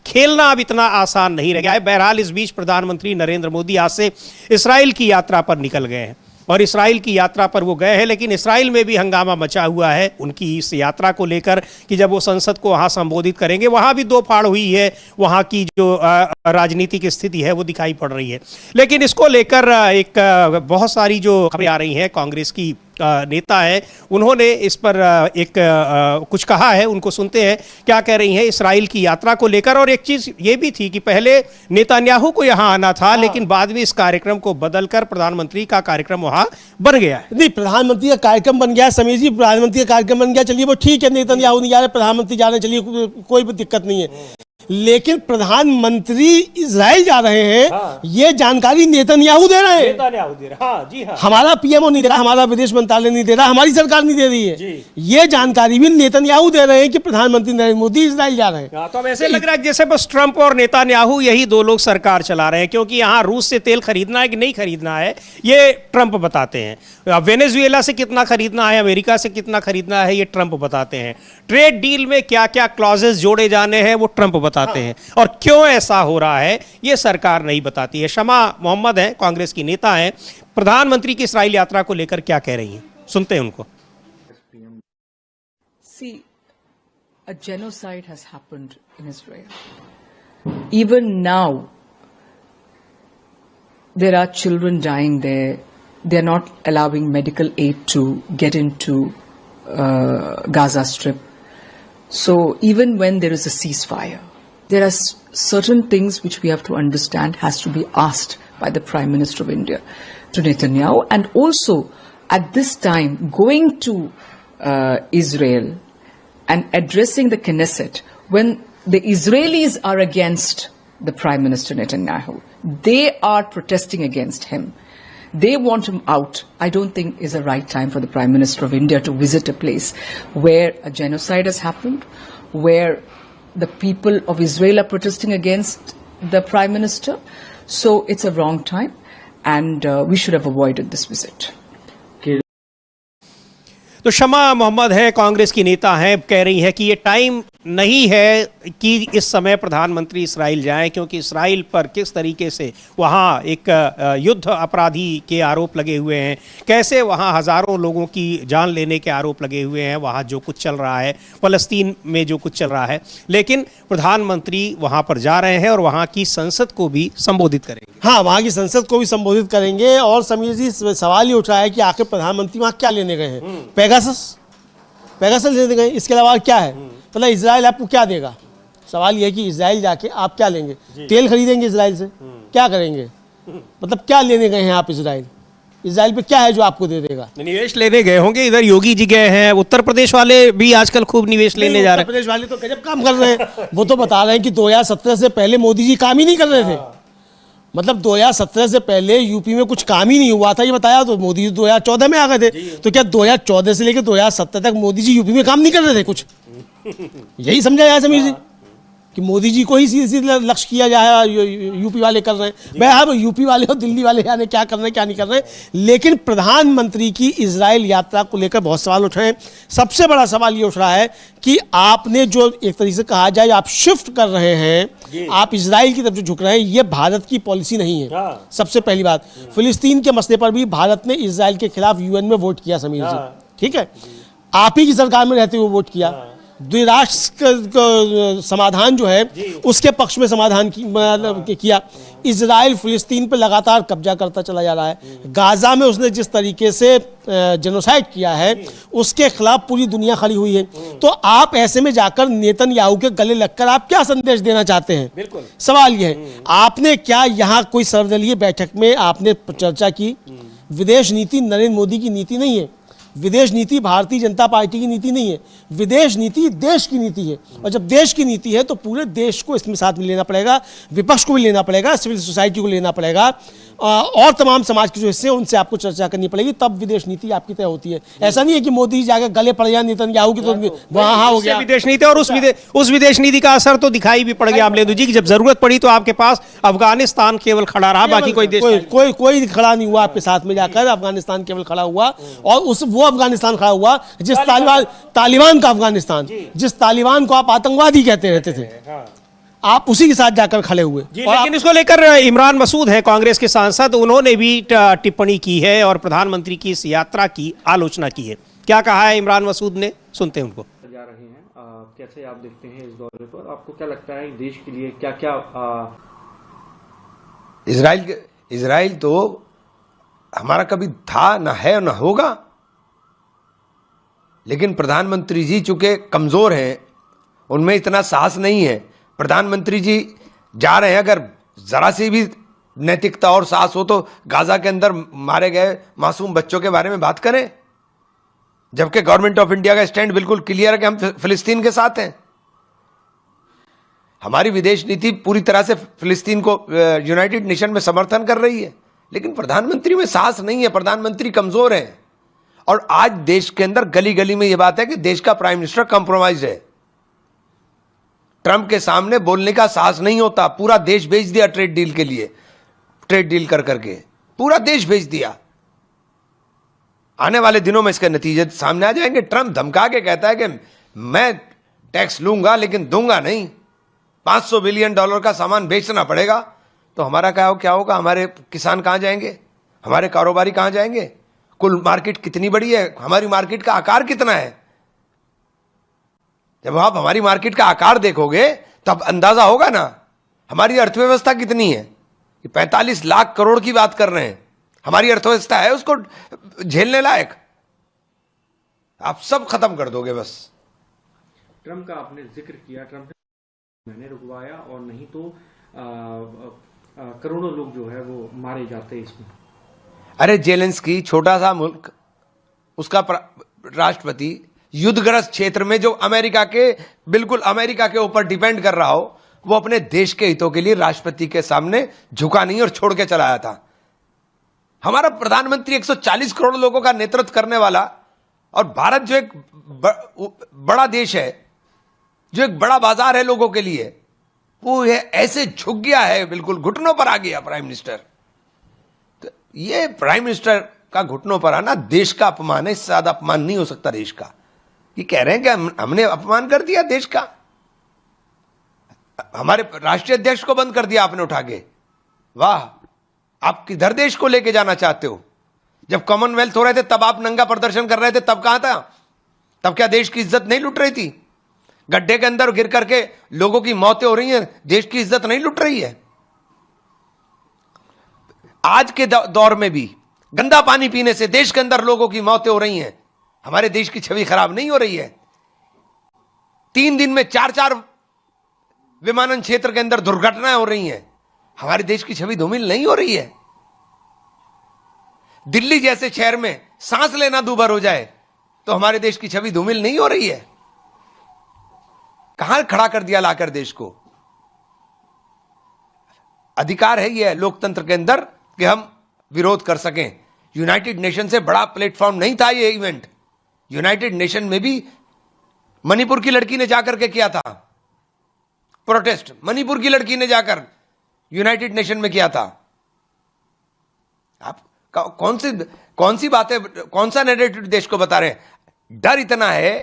खेलना अब इतना आसान नहीं रह गया है। बहरहाल इस बीच प्रधानमंत्री नरेंद्र मोदी आज से इस्राइल की यात्रा पर निकल गए हैं और इस्राइल की यात्रा पर वो गए हैं, लेकिन इस्राइल में भी हंगामा मचा हुआ है उनकी इस यात्रा को लेकर कि जब वो संसद को वहाँ संबोधित करेंगे, वहाँ भी दो फाड़ हुई है, वहाँ की जो राजनीतिक स्थिति है वो दिखाई पड़ रही है। लेकिन इसको लेकर एक बहुत सारी जो खबरें आ रही हैं, कांग्रेस की नेता है उन्होंने इस पर एक कुछ कहा है, उनको सुनते हैं क्या कह रही हैं इस्राइल की यात्रा को लेकर। और एक चीज ये भी थी कि पहले नेतन्याहू को यहां आना था, लेकिन बाद में इस कार्यक्रम को बदलकर प्रधानमंत्री का कार्यक्रम वहां बन गया है। नहीं, प्रधानमंत्री का कार्यक्रम बन गया समीर जी, प्रधानमंत्री का कार्यक्रम बन गया, चलिए वो ठीक है, नेतन्याहू नहीं जा रहे, प्रधानमंत्री जा रहे हैं, चलिए कोई भी दिक्कत नहीं है। लेकिन प्रधानमंत्री इजराइल जा रहे हैं, ये जानकारी नेतन्याहू दे रहे हैं, हाँ, जी हाँ। हमारा पीएमओ नहीं दे रहा, हमारा विदेश मंत्रालय नहीं दे रहा, हमारी सरकार नहीं दे रही है, ये जानकारी भी नेतन्याहू दे रहे हैं कि प्रधानमंत्री नरेंद्र मोदी इजराइल जा रहे हैं। तो अब ऐसे लग रहा है जैसे बस ट्रंप और नेतन्याहू यही दो लोग सरकार चला रहे हैं, क्योंकि यहाँ रूस से तेल खरीदना है कि नहीं खरीदना है ये ट्रंप बताते हैं, वेनेजुएला से कितना खरीदना है, अमेरिका से कितना खरीदना है ये ट्रंप बताते हैं, ट्रेड डील में क्या क्या क्लॉजेस जोड़े जाने हैं वो ट्रंप बताते हैं। बताते हैं, और क्यों ऐसा हो रहा है ये सरकार नहीं बताती है। शमा मोहम्मद है, कांग्रेस की नेता हैं, प्रधानमंत्री की इस्राइल यात्रा को लेकर क्या कह रही हैं, सुनते हैं उनको। See, a genocide has happened in Israel. Even now, there are children dying there. They're not allowing medical aid to get into Gaza Strip. So even when there is a ceasefire, there are certain things which we have to understand has to be asked by the Prime Minister of India to Netanyahu, and also at this time going to Israel and addressing the Knesset when the Israelis are against the Prime Minister Netanyahu. They are protesting against him. They want him out. I don't think is the right time for the Prime Minister of India to visit a place where a genocide has happened, where the people of Israel are protesting against the Prime Minister. So it's a wrong time, and we should have avoided this visit. तो शमा मोहम्मद है, कांग्रेस की नेता हैं, कह रही है कि ये टाइम नहीं है कि इस समय प्रधानमंत्री इस्राइल जाएं, क्योंकि इस्राइल पर किस तरीके से वहाँ एक युद्ध अपराधी के आरोप लगे हुए हैं, कैसे वहाँ हज़ारों लोगों की जान लेने के आरोप लगे हुए हैं, वहाँ जो कुछ चल रहा है, फ़लस्तीन में जो कुछ चल रहा है। लेकिन प्रधानमंत्री वहाँ पर जा रहे हैं और वहाँ की संसद को भी संबोधित करेंगे। हाँ, वहाँ की संसद को भी संबोधित करेंगे। और समीर जी, सवाल ये उठ रहा है कि आखिर प्रधानमंत्री वहाँ क्या लेने गए हैं? पेगासस लेने गए, इसके अलावा क्या है? मतलब इजराइल आपको क्या देगा? सवाल यह है कि इजराइल जाके आप क्या लेंगे? तेल खरीदेंगे इजराइल से? क्या करेंगे? मतलब क्या लेने गए हैं आप इजराइल? इजराइल पे क्या है जो आपको दे देगा? निवेश लेने गए होंगे। इधर योगी जी गए हैं, उत्तर प्रदेश वाले भी आजकल खूब निवेश लेने जा रहे हैं। उत्तर प्रदेश वाले तो गजब काम कर रहे हैं। वो तो बता रहे हैं कि 2017 से पहले मोदी जी काम ही नहीं कर रहे थे। मतलब 2017 से पहले यूपी में कुछ काम ही नहीं हुआ था, ये बताया। तो मोदी जी 2014 में आ गए थे, तो क्या 2014 से लेकर 2017 तक मोदी जी यूपी में काम नहीं कर रहे थे कुछ? यही समझा जाए समीर जी कि मोदी जी को ही सीधे लक्ष्य किया जाए, यूपी वाले कर रहे हैं। भाई अब यूपी वाले और दिल्ली वाले यानी क्या कर रहे हैं क्या नहीं कर रहे हैं। लेकिन प्रधानमंत्री की इजराइल यात्रा को लेकर बहुत सवाल उठ रहे हैं। सबसे बड़ा सवाल ये उठ रहा है कि आपने जो एक तरीके से कहा जाए आप शिफ्ट कर रहे हैं, आप इजराइल की तरफ जो झुक रहे हैं, ये भारत की पॉलिसी नहीं है। सबसे पहली बात, फिलिस्तीन के मसले पर भी भारत ने इजराइल के खिलाफ यूएन में वोट किया समीर जी, ठीक है? आप ही की सरकार में रहते हुए वोट किया। द्विराष्ट्र समाधान जो है उसके पक्ष में समाधान किया। इजराइल फिलिस्तीन पर लगातार कब्जा करता चला जा रहा है। गाजा में उसने जिस तरीके से जेनोसाइड किया है उसके खिलाफ पूरी दुनिया खड़ी हुई है। तो आप ऐसे में जाकर नेतन्याहू के गले लगकर आप क्या संदेश देना चाहते हैं? बिल्कुल सवाल यह है, आपने क्या यहाँ कोई सर्वदलीय बैठक में आपने चर्चा की? विदेश नीति नरेंद्र मोदी की नीति नहीं है, विदेश नीति भारतीय जनता पार्टी की नीति नहीं है, विदेश नीति देश की नीति है। और जब देश की नीति है तो पूरे देश को इसमें साथ में लेना पड़ेगा, विपक्ष को भी लेना पड़ेगा, सिविल सोसाइटी को लेना पड़ेगा, और तमाम समाज के जो हिस्से हैं उनसे आपको चर्चा करनी पड़ेगी, तब विदेश नीति आपकी तय होती है। ऐसा नहीं है कि मोदी जी जाकर गले पड़ जाए नेतन्याहू की तो वहाँ हो गया विदेश नीति। और उस विदेश नीति का असर तो दिखाई भी पड़ गया अमलेंदु जी की जब जरूरत पड़ी तो आपके पास अफगानिस्तान केवल खड़ा रहा, बाकी कोई देश कोई खड़ा नहीं हुआ आपके साथ में जाकर। अफगानिस्तान केवल खड़ा हुआ, और वो अफगानिस्तान खड़ा हुआ जिस तालिबान का अफगानिस्तान, जिस तालिबान को आप आतंकवादी कहते रहते थे, आप उसी के साथ जाकर खड़े हुए। लेकिन इसको लेकर इमरान मसूद है कांग्रेस के सांसद, उन्होंने भी टिप्पणी की है और प्रधानमंत्री की इस यात्रा की आलोचना की है। क्या कहा है इमरान मसूद ने, सुनते हैं उनको। जा रहे हैं, कैसे आप देखते हैं इस दौरे पर? आपको क्या लगता है देश के लिए क्या क्या इजराइल तो हमारा कभी था, ना है, ना होगा। लेकिन प्रधानमंत्री जी चूंकि कमजोर हैं, उनमें इतना साहस नहीं है। प्रधानमंत्री जी जा रहे हैं, अगर जरा सी भी नैतिकता और साहस हो तो गाजा के अंदर मारे गए मासूम बच्चों के बारे में बात करें, जबकि गवर्नमेंट ऑफ इंडिया का स्टैंड बिल्कुल क्लियर है कि हम फिलिस्तीन के साथ हैं। हमारी विदेश नीति पूरी तरह से फिलिस्तीन को यूनाइटेड नेशन में समर्थन कर रही है, लेकिन प्रधानमंत्री में साहस नहीं है, प्रधानमंत्री कमजोर है। और आज देश के अंदर गली गली में यह बात है कि देश का प्राइम मिनिस्टर कॉम्प्रोमाइज है। ट्रंप के सामने बोलने का साहस नहीं होता। पूरा देश भेज दिया ट्रेड डील के लिए, ट्रेड डील कर करके पूरा देश भेज दिया। आने वाले दिनों में इसके नतीजे सामने आ जाएंगे। ट्रंप धमका के कहता है कि मैं टैक्स लूंगा लेकिन दूंगा नहीं। $500 बिलियन का सामान बेचना पड़ेगा, तो हमारा क्या होगा? हमारे किसान कहां जाएंगे? हमारे कारोबारी कहां जाएंगे? कुल मार्केट कितनी बड़ी है? हमारी मार्केट का आकार कितना है? जब आप हमारी मार्केट का आकार देखोगे तब अंदाजा होगा ना हमारी अर्थव्यवस्था कितनी है। 45 लाख करोड़ की बात कर रहे हैं, हमारी अर्थव्यवस्था है उसको झेलने लायक? आप सब खत्म कर दोगे बस। ट्रंप का आपने जिक्र किया, ट्रंप ने मैंने रुकवाया और नहीं तो करोड़ों लोग जो है वो मारे जाते इसमें। अरे जेलेंस्की छोटा सा मुल्क, उसका राष्ट्रपति युद्धग्रस्त क्षेत्र में जो अमेरिका के ऊपर डिपेंड कर रहा हो, वो अपने देश के हितों के लिए राष्ट्रपति के सामने झुका नहीं और छोड़ के चला आया था। हमारा प्रधानमंत्री 140 करोड़ लोगों का नेतृत्व करने वाला, और भारत जो एक बड़ा देश है, जो एक बड़ा बाजार है लोगों के लिए, वो ये ऐसे झुक गया है, बिल्कुल घुटनों पर आ गया प्राइम मिनिस्टर। तो ये प्राइम मिनिस्टर का घुटनों पर आना देश का अपमान है, इससे ज्यादा अपमान नहीं हो सकता देश का। ये कह रहे हैं कि हमने अपमान कर दिया देश का, हमारे राष्ट्रीय अध्यक्ष को बंद कर दिया आपने उठा के। वाह, आप किधर देश को लेके जाना चाहते हो? जब कॉमनवेल्थ हो रहे थे तब आप नंगा प्रदर्शन कर रहे थे, तब कहां था? तब क्या देश की इज्जत नहीं लुट रही थी? गड्ढे के अंदर गिर करके लोगों की मौतें हो रही हैं, देश की इज्जत नहीं लुट रही है? आज के दौर में भी गंदा पानी पीने से देश के अंदर लोगों की मौतें हो रही हैं, हमारे देश की छवि खराब नहीं हो रही है? 3 दिन में 4 विमानन क्षेत्र के अंदर दुर्घटनाएं हो रही हैं, हमारे देश की छवि धूमिल नहीं हो रही है? दिल्ली जैसे शहर में सांस लेना दूभर हो जाए तो हमारे देश की छवि धूमिल नहीं हो रही है? कहां खड़ा कर दिया लाकर देश को? अधिकार है यह लोकतंत्र के अंदर कि हम विरोध कर सकें। यूनाइटेड नेशन से बड़ा प्लेटफॉर्म नहीं था यह इवेंट। यूनाइटेड नेशन में भी मणिपुर की लड़की ने जाकर के किया था प्रोटेस्ट, मणिपुर की लड़की ने जाकर यूनाइटेड नेशन में किया था। आप कौन सी बातें, कौन सा नैरेटिव देश को बता रहे हैं? डर इतना है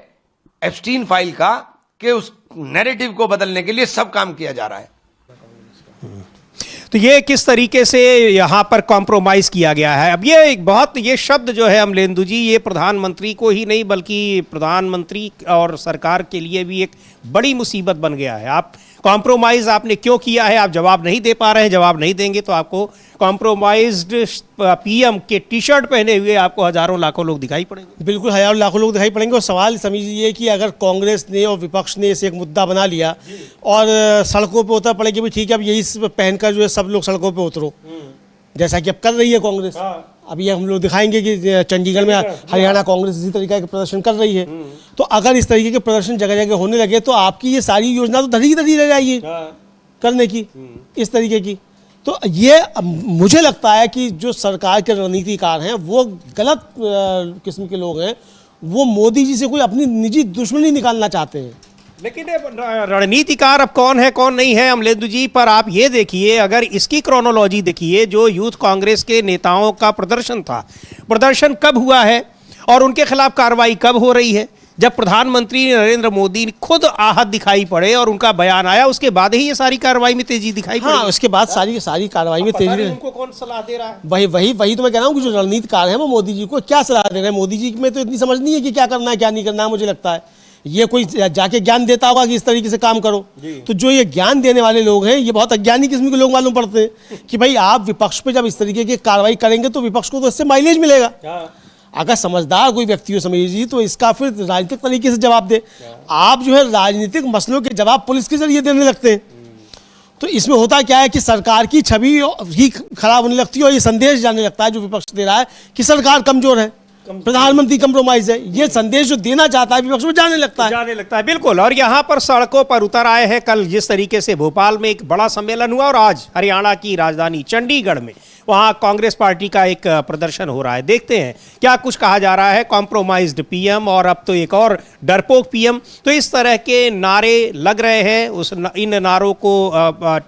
एप्स्टीन फाइल का कि उस नैरेटिव को बदलने के लिए सब काम किया जा रहा है। तो ये किस तरीके से यहाँ पर कॉम्प्रोमाइज किया गया है? अब ये एक बहुत, ये शब्द जो है अमलेंदु जी, ये प्रधानमंत्री को ही नहीं बल्कि प्रधानमंत्री और सरकार के लिए भी एक बड़ी मुसीबत बन गया है। आप कॉम्प्रोमाइज आपने क्यों किया है? आप जवाब नहीं दे पा रहे हैं, जवाब नहीं देंगे तो आपको कॉम्प्रोमाइज्ड पीएम के टी शर्ट पहने हुए आपको हजारों लाखों लोग दिखाई पड़ेंगे। बिल्कुल हजारों लाखों लोग दिखाई पड़ेंगे। और सवाल समझिए कि अगर कांग्रेस ने और विपक्ष ने इसे एक मुद्दा बना लिया और सड़कों पे उतर पड़ेगी, भी ठीक है अब यही पहनकर जो है सब लोग सड़कों पे उतरो, जैसा कि अब कर रही है कांग्रेस। अभी हम लोग दिखाएंगे कि चंडीगढ़ में हरियाणा कांग्रेस इसी तरीके का प्रदर्शन कर रही है। तो अगर इस तरीके के प्रदर्शन जगह जगह होने लगे तो आपकी ये सारी योजना तो धरी रह जाएगी करने की इस तरीके की। तो ये मुझे लगता है कि जो सरकार के रणनीतिकार हैं वो गलत किस्म के लोग हैं, वो मोदी जी से कोई अपनी निजी दुश्मनी निकालना चाहते हैं। लेकिन रणनीतिकार अब कौन है कौन नहीं है अमलेंदु जी, पर आप ये देखिए, अगर इसकी क्रोनोलॉजी देखिए, जो यूथ कांग्रेस के नेताओं का प्रदर्शन था, प्रदर्शन कब हुआ है और उनके खिलाफ कार्रवाई कब हो रही है? जब प्रधानमंत्री नरेंद्र मोदी खुद आहत दिखाई पड़े और उनका बयान आया, उसके बाद ही ये सारी कार्रवाई में तेजी दिखाई पड़ी। हाँ, उसके बाद सारी कार्रवाई में तेजी। उनको कौन सलाह दे रहा है? वही तो मैं कह रहा हूँ कि जो रणनीतिकार हैं वो मोदी जी को क्या सलाह दे रहे हैं। मोदी जी में तो इतनी समझ नहीं है कि क्या करना है क्या नहीं करना है। मुझे लगता है ये कोई जाके ज्ञान देता होगा कि इस तरीके से काम करो। तो जो ये ज्ञान देने वाले लोग हैं ये बहुत अज्ञानी किस्म के लोग मालूम पड़ते हैं कि भाई आप विपक्ष पे जब इस तरीके की कार्रवाई करेंगे तो विपक्ष को तो इससे माइलेज मिलेगा। अगर समझदार कोई व्यक्ति हो समझिए तो इसका फिर राजनीतिक तरीके से जवाब दे। आप जो है राजनीतिक मसलों के जवाब पुलिस के जरिए देने लगते हैं। तो इसमें होता क्या है कि सरकार की छवि ही खराब होने लगती है और ये संदेश जाने लगता है जो विपक्ष दे रहा है कि सरकार कमजोर है, प्रधानमंत्री कंप्रोमाइज है। ये संदेश जो देना चाहता है विपक्ष में जाने लगता है। बिल्कुल। और यहाँ पर सड़कों पर उतर आए हैं। कल जिस तरीके से भोपाल में एक बड़ा सम्मेलन हुआ और आज हरियाणा की राजधानी चंडीगढ़ में वहाँ कांग्रेस पार्टी का एक प्रदर्शन हो रहा है। देखते हैं क्या कुछ कहा जा रहा है। कॉम्प्रोमाइज्ड पीएम और अब तो एक और डरपोक पीएम, तो इस तरह के नारे लग रहे हैं। इन नारों को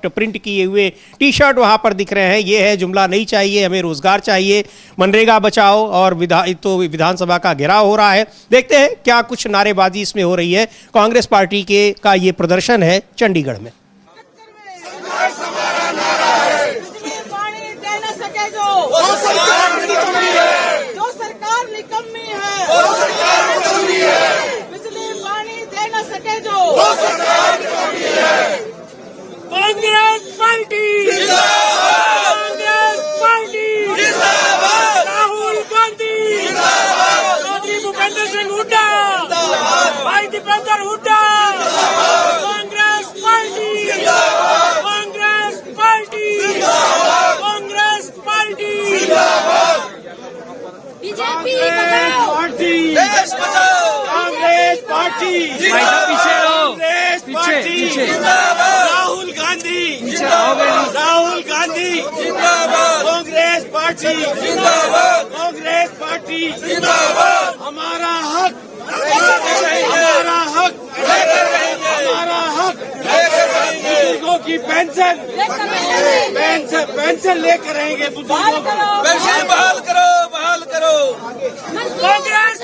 प्रिंट किए हुए टी शर्ट वहाँ पर दिख रहे हैं। ये है जुमला नहीं चाहिए, हमें रोजगार चाहिए, मनरेगा बचाओ, और विधानसभा का घेराव हो रहा है। देखते हैं क्या कुछ नारेबाजी इसमें हो रही है। कांग्रेस पार्टी का ये प्रदर्शन है चंडीगढ़ में। Deependra Hooda Congress party Congress party Congress party BJP party देश बचाओ कांग्रेस पार्टी पीछे Congress party Rahul Gandhi Rahul Gandhi Congress party Congress party हमारा हक हमारा हक हमारा हक बुजुर्गों की पेंशन पेंशन लेकर रहेंगे बुजुर्गों को पेंशन बहाल करो कांग्रेस।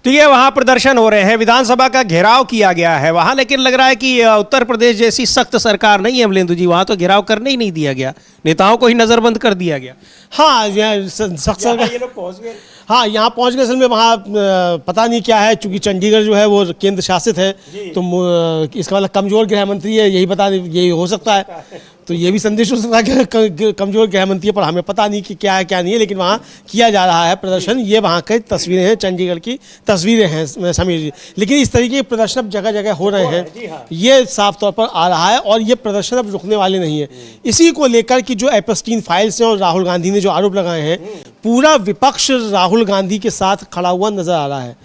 तो ये वहां प्रदर्शन हो रहे हैं, विधानसभा का घेराव किया गया है वहां, लेकिन लग रहा है कि उत्तर प्रदेश जैसी सख्त सरकार नहीं है अमलेंदु जी, वहां तो घेराव करने ही नहीं दिया गया, नेताओं को ही नजरबंद कर दिया गया। हाँ, सख्त सरकार, ये लोग पहुंच गए। हाँ, यहाँ पहुंच गए। असल में वहाँ पता नहीं क्या है, चूंकि चंडीगढ़ जो है वो केंद्र शासित है, तो इसका मतलब कमजोर गृह मंत्री है, यही हो सकता है। तो ये भी संदेश हो सकता है कि कमजोर गृह मंत्री है, पर हमें पता नहीं कि क्या है क्या नहीं है, लेकिन वहाँ किया जा रहा है प्रदर्शन। ये वहाँ की तस्वीरें हैं, चंडीगढ़ की तस्वीरें हैं समीर जी। लेकिन इस तरीके के प्रदर्शन अब जगह जगह हो रहे हैं, ये साफ तौर पर आ रहा है, और ये प्रदर्शन अब रुकने वाले नहीं है। इसी को लेकर कि जो एपस्टीन फाइल्स हैं और राहुल गांधी ने जो आरोप लगाए हैं, पूरा विपक्ष राहुल गांधी के साथ खड़ा हुआ नजर आ रहा है।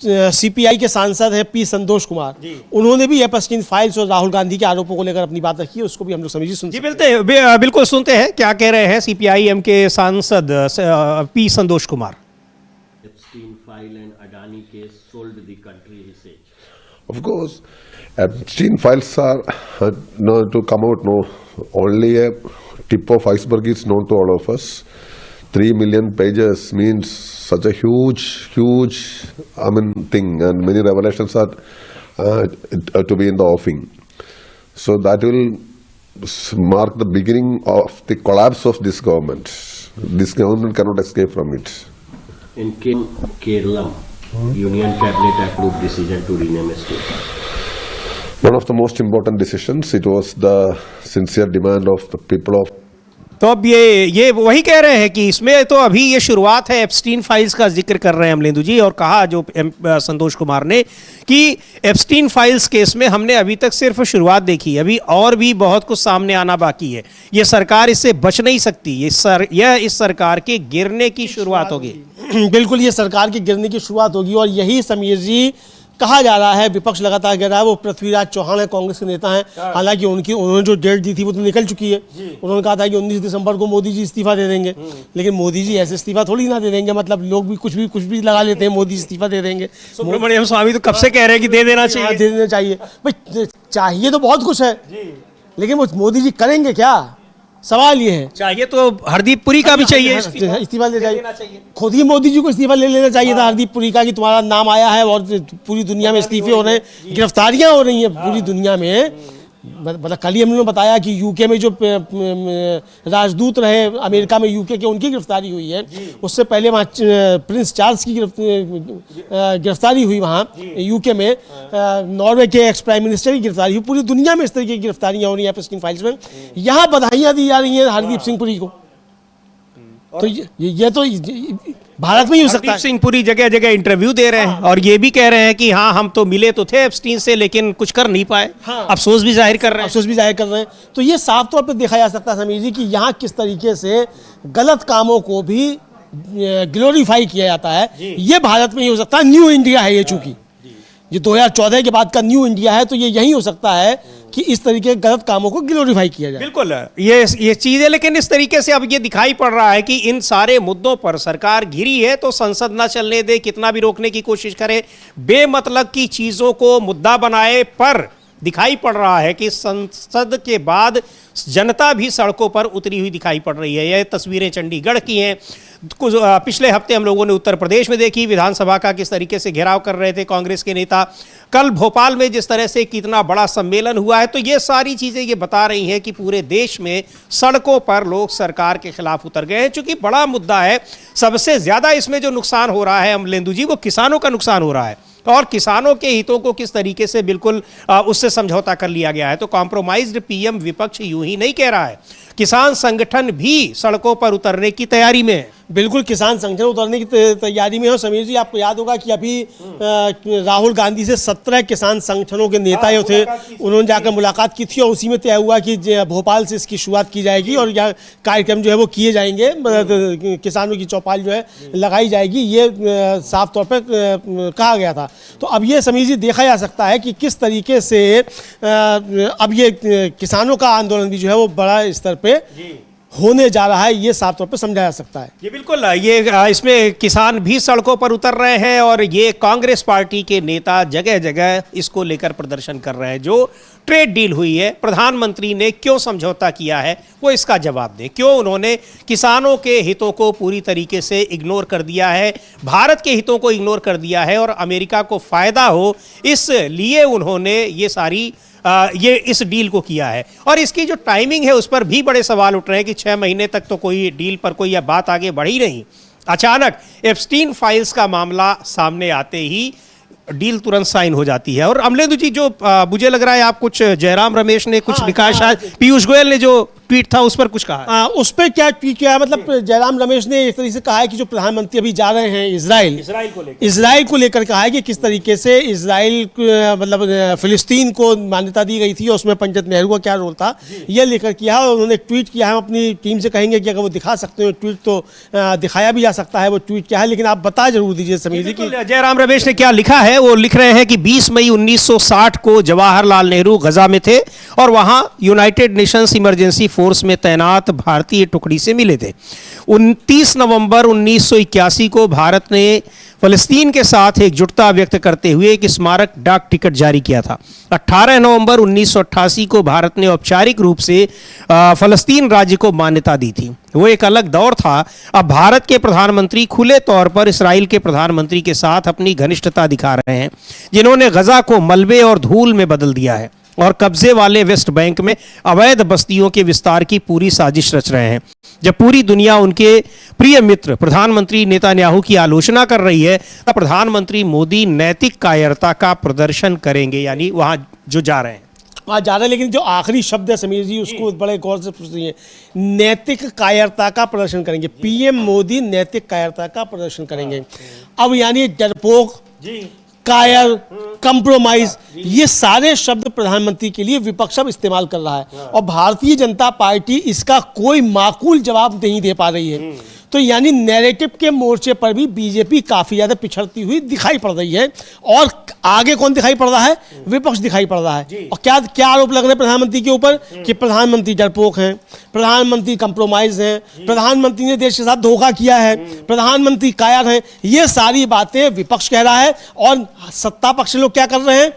सीपीआई के सांसद हैं पी संतोष कुमार, उन्होंने भी एपस्टीन फाइल्स और राहुल गांधी के आरोपों को लेकर अपनी बात रखी है, उसको भी हम लोग समझिए सुनते हैं। बिल्कुल सुनते हैं क्या कह रहे हैं सीपीआईएम के सांसद P Santosh Kumar. Epstein file and Adani case sold the country, he said. Of course, Epstein files are to come out. No, only a tip of iceberg is known to all of us. 3 million pages means such a huge thing, and many revelations are to be in the offing. So that will mark the beginning of the collapse of this government. This government cannot escape from it. In Kerala, Union Cabinet approved decision to rename a state. One of the most important decisions. It was the sincere demand of the people of. तो अब ये वही कह रहे हैं कि इसमें तो अभी ये शुरुआत है, एप्स्टीन फाइल्स का जिक्र कर रहे हैं अमलेंदु जी, और कहा जो संतोष कुमार ने कि एप्स्टीन फाइल्स केस में हमने अभी तक सिर्फ शुरुआत देखी, अभी और भी बहुत कुछ सामने आना बाकी है। ये सरकार इससे बच नहीं सकती, यह इस सरकार के गिरने की शुरुआत होगी। बिल्कुल, ये सरकार के गिरने की शुरुआत होगी, और यही समीर जी कहा जा रहा है। विपक्ष लगातार कह रहा है, वो पृथ्वीराज चौहान है, कांग्रेस के नेता हैं, हालांकि उन्होंने जो डेट दी थी वो तो निकल चुकी है। उन्होंने कहा था कि 19 दिसंबर को मोदी जी इस्तीफा दे देंगे, लेकिन मोदी जी ऐसे इस्तीफा थोड़ी ना दे देंगे, मतलब लोग भी कुछ भी लगा लेते हैं, मोदी इस्तीफा दे देंगे। सुब्रमण्यम स्वामी तो कब से कह रहे हैं कि दे देना चाहिए। भाई चाहिए तो बहुत कुछ है, लेकिन वो मोदी जी करेंगे क्या, सवाल ये है। चाहिए तो हरदीप पुरी का भी चाहिए इस्तीफा ले चाहिए, खुद ही मोदी जी को इस्तीफा ले लेना चाहिए था हरदीप पुरी का, कि तुम्हारा नाम आया है और पूरी दुनिया में इस्तीफे हो रहे हैं, गिरफ्तारियां हो रही हैं पूरी दुनिया में। मतलब कल ही हमने बताया कि यूके में जो राजदूत रहे अमेरिका में यूके के, उनकी गिरफ्तारी हुई है। उससे पहले वहाँ प्रिंस चार्ल्स की गिरफ्तारी हुई वहाँ यूके में, नॉर्वे के एक्स प्राइम मिनिस्टर की गिरफ्तारी हुई। पूरी दुनिया में इस तरह की गिरफ्तारियाँ हो रही हैं एप्स्टीन फाइल्स में। यहाँ बधाइयाँ दी जा रही हैं हरदीप सिंह पुरी को, तो ये तो भारत में ही हो सकता है। हरदीप सिंह पुरी जगह जगह इंटरव्यू दे रहे हैं और ये भी कह रहे हैं कि हाँ हम तो मिले तो थे एप्स्टीन से, लेकिन कुछ कर नहीं पाए। अफसोस भी जाहिर कर रहे हैं। तो ये साफ तौर पर देखा जा सकता है समीर जी कि यहाँ किस तरीके से गलत कामों को भी ग्लोरीफाई किया जाता है। ये भारत में ही हो सकता है, न्यू इंडिया है ये, चूंकि ये 2014 के बाद का न्यू इंडिया है, तो ये यही हो सकता है कि इस तरीके के गलत कामों को ग्लोरीफाई किया जाए। बिल्कुल ये चीज है, लेकिन इस तरीके से अब ये दिखाई पड़ रहा है कि इन सारे मुद्दों पर सरकार घिरी है तो संसद ना चलने दे, कितना भी रोकने की कोशिश करे, बेमतलब की चीजों को मुद्दा बनाए, पर दिखाई पड़ रहा है कि संसद के बाद जनता भी सड़कों पर उतरी हुई दिखाई पड़ रही है। यह तस्वीरें चंडीगढ़ की हैं। कुछ पिछले हफ्ते हम लोगों ने उत्तर प्रदेश में देखी, विधानसभा का किस तरीके से घेराव कर रहे थे कांग्रेस के नेता। कल भोपाल में जिस तरह से कितना बड़ा सम्मेलन हुआ है, तो ये सारी चीज़ें ये बता रही हैं कि पूरे देश में सड़कों पर लोग सरकार के खिलाफ उतर गए हैं। चूंकि बड़ा मुद्दा है, सबसे ज़्यादा इसमें जो नुकसान हो रहा है अमलेंदु जी, वो किसानों का नुकसान हो रहा है, और किसानों के हितों को किस तरीके से बिल्कुल उससे समझौता कर लिया गया है। तो कॉम्प्रोमाइज्ड पीएम विपक्ष यूं ही नहीं कह रहा है, किसान संगठन भी सड़कों पर उतरने की तैयारी में है। बिल्कुल किसान संगठन उतरने की तैयारी में हो। समीर जी, आपको याद होगा कि अभी राहुल गांधी से 17 किसान संगठनों के नेता जो थे उन्होंने जाकर मुलाकात की थी और उसी में तय हुआ कि भोपाल से इसकी शुरुआत की जाएगी और यह कार्यक्रम जो है वो किए जाएंगे, किसानों की चौपाल जो है लगाई जाएगी, ये साफ तौर पर कहा गया था। तो अब ये समीर जी देखा जा सकता है कि किस तरीके से अब ये किसानों का आंदोलन भी जो है वो बड़ा स्तर पे होने जा रहा है, ये साफ तौर पर समझा जा सकता है। ये बिल्कुल, ये इसमें किसान भी सड़कों पर उतर रहे हैं और ये कांग्रेस पार्टी के नेता जगह जगह इसको लेकर प्रदर्शन कर रहे हैं। जो ट्रेड डील हुई है, प्रधानमंत्री ने क्यों समझौता किया है, वो इसका जवाब दे। क्यों उन्होंने किसानों के हितों को पूरी तरीके से इग्नोर कर दिया है, भारत के हितों को इग्नोर कर दिया है और अमेरिका को फायदा हो इसलिए उन्होंने ये सारी ये इस डील को किया है। और इसकी जो टाइमिंग है उस पर भी बड़े सवाल उठ रहे हैं कि 6 महीने तक तो कोई डील पर कोई यह बात आगे बढ़ी नहीं, अचानक एप्स्टीन फाइल्स का मामला सामने आते ही डील तुरंत साइन हो जाती है। और अमलेंदु जी, जो मुझे लग रहा है आप कुछ जयराम रमेश ने कुछ लिखा है, शायद पीयूष गोयल ने जो ट्वीट था उस पर कुछ कहा। उस पर क्या ट्वीट किया है, मतलब जयराम रमेश ने इस तरीके से कहा है कि जो प्रधानमंत्री अभी जा रहे हैं इजराइल को लेकर कहा है कि किस तरीके से इजराइल मतलब फिलिस्तीन को मान्यता दी गई थी और उसमें पंडित नेहरू का क्या रोल था, यह लेकर किया। और उन्होंने ट्वीट किया है, हम अपनी टीम से कहेंगे कि अगर वो दिखा सकते हो ट्वीट तो दिखाया भी जा सकता है वो ट्वीट क्या है, लेकिन आप बता जरूर दीजिए समीर जी कि जयराम रमेश ने क्या लिखा है। वो लिख रहे हैं कि 20 मई 1960 को जवाहरलाल नेहरू गजा में थे और वहां यूनाइटेड नेशंस इमरजेंसी फोर्स में तैनात भारतीय टुकड़ी से मिले थे। 29 नवंबर 1981 को भारत ने फलस्तीन के साथ एकजुटता व्यक्त करते हुए एक स्मारक डाक टिकट जारी किया था। 18 नवंबर 1988 को भारत ने औपचारिक रूप से फलस्तीन राज्य को मान्यता दी थी। वो एक अलग दौर था। अब भारत के प्रधानमंत्री खुले तौर पर इस्राइल के प्रधानमंत्री के साथ अपनी घनिष्ठता दिखा रहे हैं, जिन्होंने गजा को मलबे और धूल में बदल दिया है और कब्जे वाले वेस्ट बैंक में अवैध बस्तियों के विस्तार की पूरी साजिश रच रहे हैं। जब पूरी दुनिया उनके प्रिय मित्र प्रधानमंत्री नेतान्याहू की आलोचना कर रही है, तब प्रधानमंत्री मोदी नैतिक कायरता का प्रदर्शन करेंगे, यानी वहां जो जा रहे हैं वहाँ जा रहे हैं। लेकिन जो आखिरी शब्द है समीर जी, उसको बड़े गौर से पूछ रही है, नैतिक कायरता का प्रदर्शन करेंगे। पीएम मोदी नैतिक कायरता का प्रदर्शन करेंगे। अब यानी डरपोक, कायर, कंप्रोमाइज, ये सारे शब्द प्रधानमंत्री के लिए विपक्ष अब इस्तेमाल कर रहा है और भारतीय जनता पार्टी इसका कोई माकूल जवाब नहीं दे पा रही है। तो यानी नैरेटिव के मोर्चे पर भी बीजेपी काफी ज्यादा पिछड़ती हुई दिखाई पड़ रही है। और आगे कौन दिखाई पड़ रहा है? विपक्ष दिखाई पड़ रहा है। और क्या क्या आरोप लग रहे हैं प्रधानमंत्री के ऊपर कि प्रधानमंत्री डरपोक हैं, प्रधानमंत्री कंप्रोमाइज हैं, प्रधानमंत्री ने देश के साथ धोखा किया है, प्रधानमंत्री कायर हैं। ये सारी बातें विपक्ष कह रहा है और सत्ता पक्ष लोग क्या कर रहे हैं,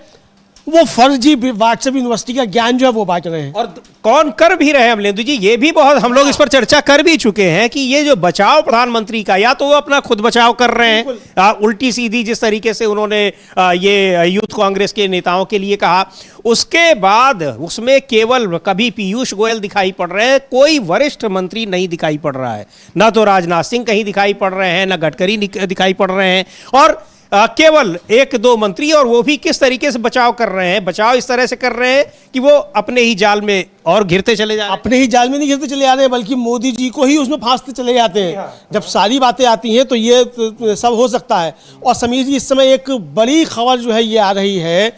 वो फर्जी व्हाट्सएप यूनिवर्सिटी का ज्ञान जो है वो बांट रहे हैं। और कौन कर भी रहे हैं अमलेंदु जी, ये भी बहुत हम लोग इस पर चर्चा कर भी चुके हैं कि ये जो बचाव प्रधानमंत्री का, या तो वो अपना खुद बचाव कर रहे हैं, उल्टी सीधी जिस तरीके से उन्होंने ये यूथ कांग्रेस के नेताओं के लिए कहा, उसके बाद उसमें केवल कभी पीयूष गोयल दिखाई पड़ रहे हैं, कोई वरिष्ठ मंत्री नहीं दिखाई पड़ रहा है। ना तो राजनाथ सिंह कहीं दिखाई पड़ रहे हैं, ना गडकरी दिखाई पड़ रहे हैं, और केवल 1-2 मंत्री, और वो भी किस तरीके से बचाव कर रहे हैं। बचाव इस तरह से कर रहे हैं कि वो अपने ही जाल में और घिरते चले जा रहे हैं। अपने ही जाल में नहीं घिरते चले जा रहे हैं, बल्कि मोदी जी को ही उसमें फांसते चले जाते हैं। जब सारी बातें आती हैं तो ये सब हो सकता है। और समीर जी, इस समय एक बड़ी खबर जो है ये आ रही है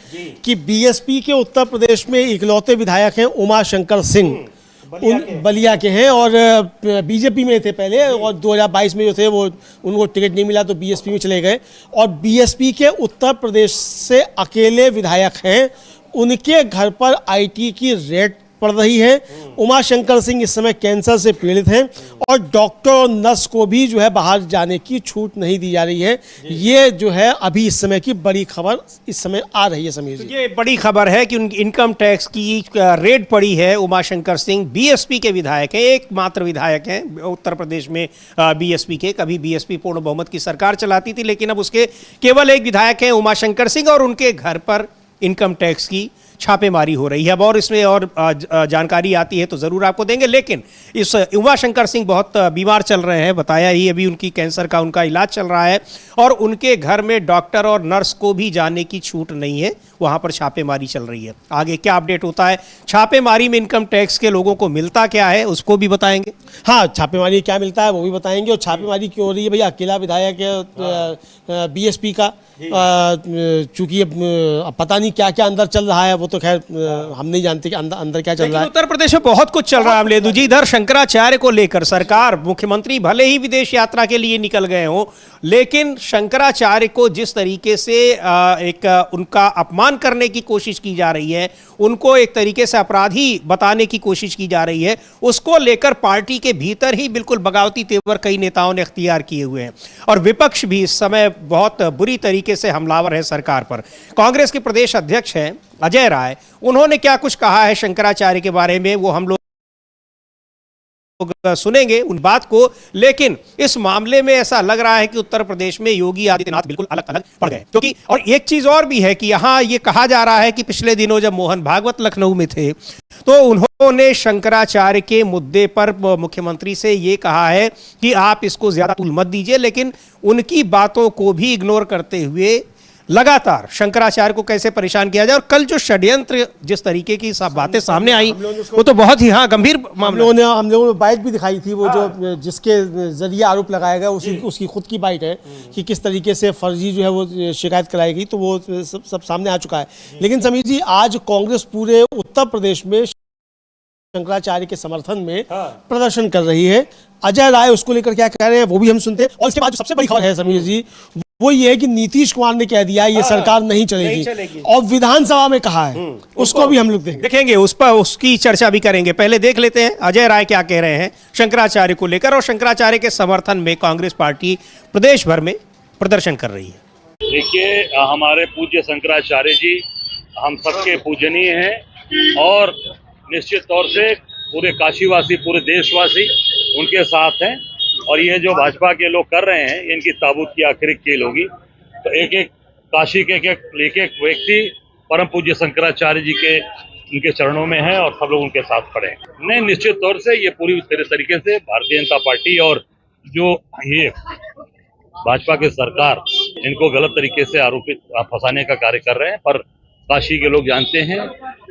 कि बीएसपी के उत्तर प्रदेश में इकलौते विधायक हैं उमा शंकर सिंह, बलिया के हैं और बीजेपी में थे पहले, और 2022 में जो थे वो उनको टिकट नहीं मिला तो बीएसपी में चले गए। और बीएसपी के उत्तर प्रदेश से अकेले विधायक हैं, उनके घर पर आईटी की रेड पड़ रही है। उमा शंकर सिंह इस समय कैंसर से पीड़ित हैं और डॉक्टर और नर्स को भी जो है बाहर जाने की छूट नहीं दी जा रही है। ये जो है अभी इस समय की बड़ी खबर इस समय आ रही है समीर जी। ये बड़ी खबर है कि उनकी इनकम टैक्स की रेड पड़ी है। उमा शंकर सिंह बीएसपी के विधायक हैं, एकमात्र विधायक हैं उत्तर प्रदेश में बीएसपी के। कभी बीएसपी पूर्ण बहुमत की सरकार चलाती थी, लेकिन अब उसके केवल एक विधायक हैं उमा शंकर सिंह, और उनके घर पर इनकम टैक्स की छापेमारी हो रही है। अब और इसमें और जानकारी आती है तो ज़रूर आपको देंगे, लेकिन इस उमाशंकर सिंह बहुत बीमार चल रहे हैं, बताया ही अभी उनकी कैंसर का उनका इलाज चल रहा है और उनके घर में डॉक्टर और नर्स को भी जाने की छूट नहीं है, वहाँ पर छापेमारी चल रही है। आगे क्या अपडेट होता है, छापेमारी में इनकम टैक्स के लोगों को मिलता क्या है उसको भी बताएंगे। हाँ, छापेमारी क्या मिलता है वो भी बताएंगे। और छापेमारी क्यों हो रही है भैया, अकेला विधायक बीएसपी का, चूंकि अब पता नहीं क्या क्या अंदर चल रहा है, वो तो खैर हम नहीं जानते कि अंदर क्या चल रहा है। उत्तर प्रदेश में बहुत कुछ चल रहा है अमलेदु जी। इधर शंकराचार्य को लेकर सरकार, मुख्यमंत्री भले ही विदेश यात्रा के लिए निकल गए हों, लेकिन शंकराचार्य को जिस तरीके से एक उनका अपमान करने की कोशिश की जा रही है, उनको एक तरीके से अपराधी बताने की कोशिश की जा रही है, उसको लेकर पार्टी के भीतर ही बिल्कुल बगावती तेवर कई नेताओं ने अख्तियार किए हुए हैं और विपक्ष भी इस समय बहुत बुरी तरीके से हमलावर है सरकार पर। कांग्रेस के प्रदेश अध्यक्ष हैं अजय राय, उन्होंने क्या कुछ कहा है शंकराचार्य के बारे में वो हम लोग सुनेंगे उन बात को। लेकिन इस मामले में ऐसा लग रहा है कि उत्तर प्रदेश में योगी आदित्यनाथ बिल्कुल अलग अलग पड़ गए, क्योंकि और एक चीज और भी है कि यहां ये कहा जा रहा है कि पिछले दिनों जब मोहन भागवत लखनऊ में थे तो उन्होंने शंकराचार्य के मुद्दे पर मुख्यमंत्री से ये कहा है कि आप इसको ज्यादा तूल मत दीजिए, लेकिन उनकी बातों को भी इग्नोर करते हुए लगातार शंकराचार्य को कैसे परेशान किया जाए। और कल जो षड्यंत्र जिस तरीके की सब बातें सामने आई वो तो बहुत ही गंभीर मामला। हम लोगों ने बाइट भी दिखाई थी, वो जो जिसके जरिए आरोप लगाया गया उसकी खुद की बाइट है कि किस तरीके से फर्जी जो है वो शिकायत कराई गई, तो वो सब सामने आ चुका है। लेकिन समीर जी, आज कांग्रेस पूरे उत्तर प्रदेश में शंकराचार्य के समर्थन में प्रदर्शन कर रही है। अजय राय उसको लेकर क्या कह रहे हैं वो भी हम सुनते हैं। और इसके बाद जो सबसे बड़ी खबर है समीर जी, वो ये है कि नीतीश कुमार ने कह दिया ये सरकार नहीं चलेगी और विधानसभा में कहा है, उसको भी हम लोग देखेंगे, उस पर उसकी चर्चा भी करेंगे। पहले देख लेते हैं अजय राय क्या कह रहे हैं शंकराचार्य को लेकर, और शंकराचार्य के समर्थन में कांग्रेस पार्टी प्रदेश भर में प्रदर्शन कर रही है। देखिए, हमारे पूज्य शंकराचार्य जी हम सबके पूजनीय हैं और निश्चित तौर से पूरे काशीवासी, पूरे देशवासी उनके साथ हैं। और ये जो भाजपा के लोग कर रहे हैं, इनकी ताबूत की आखिरी कील होगी। तो एक एक काशी के एक एक व्यक्ति परम पूज्य शंकराचार्य जी के उनके चरणों में है और सब लोग उनके साथ खड़े हैं। नहीं, निश्चित तौर से ये पूरी तरीके से भारतीय जनता पार्टी और जो ये भाजपा की सरकार इनको गलत तरीके से आरोपित फंसाने का कार्य कर रहे हैं। पर काशी के लोग जानते हैं,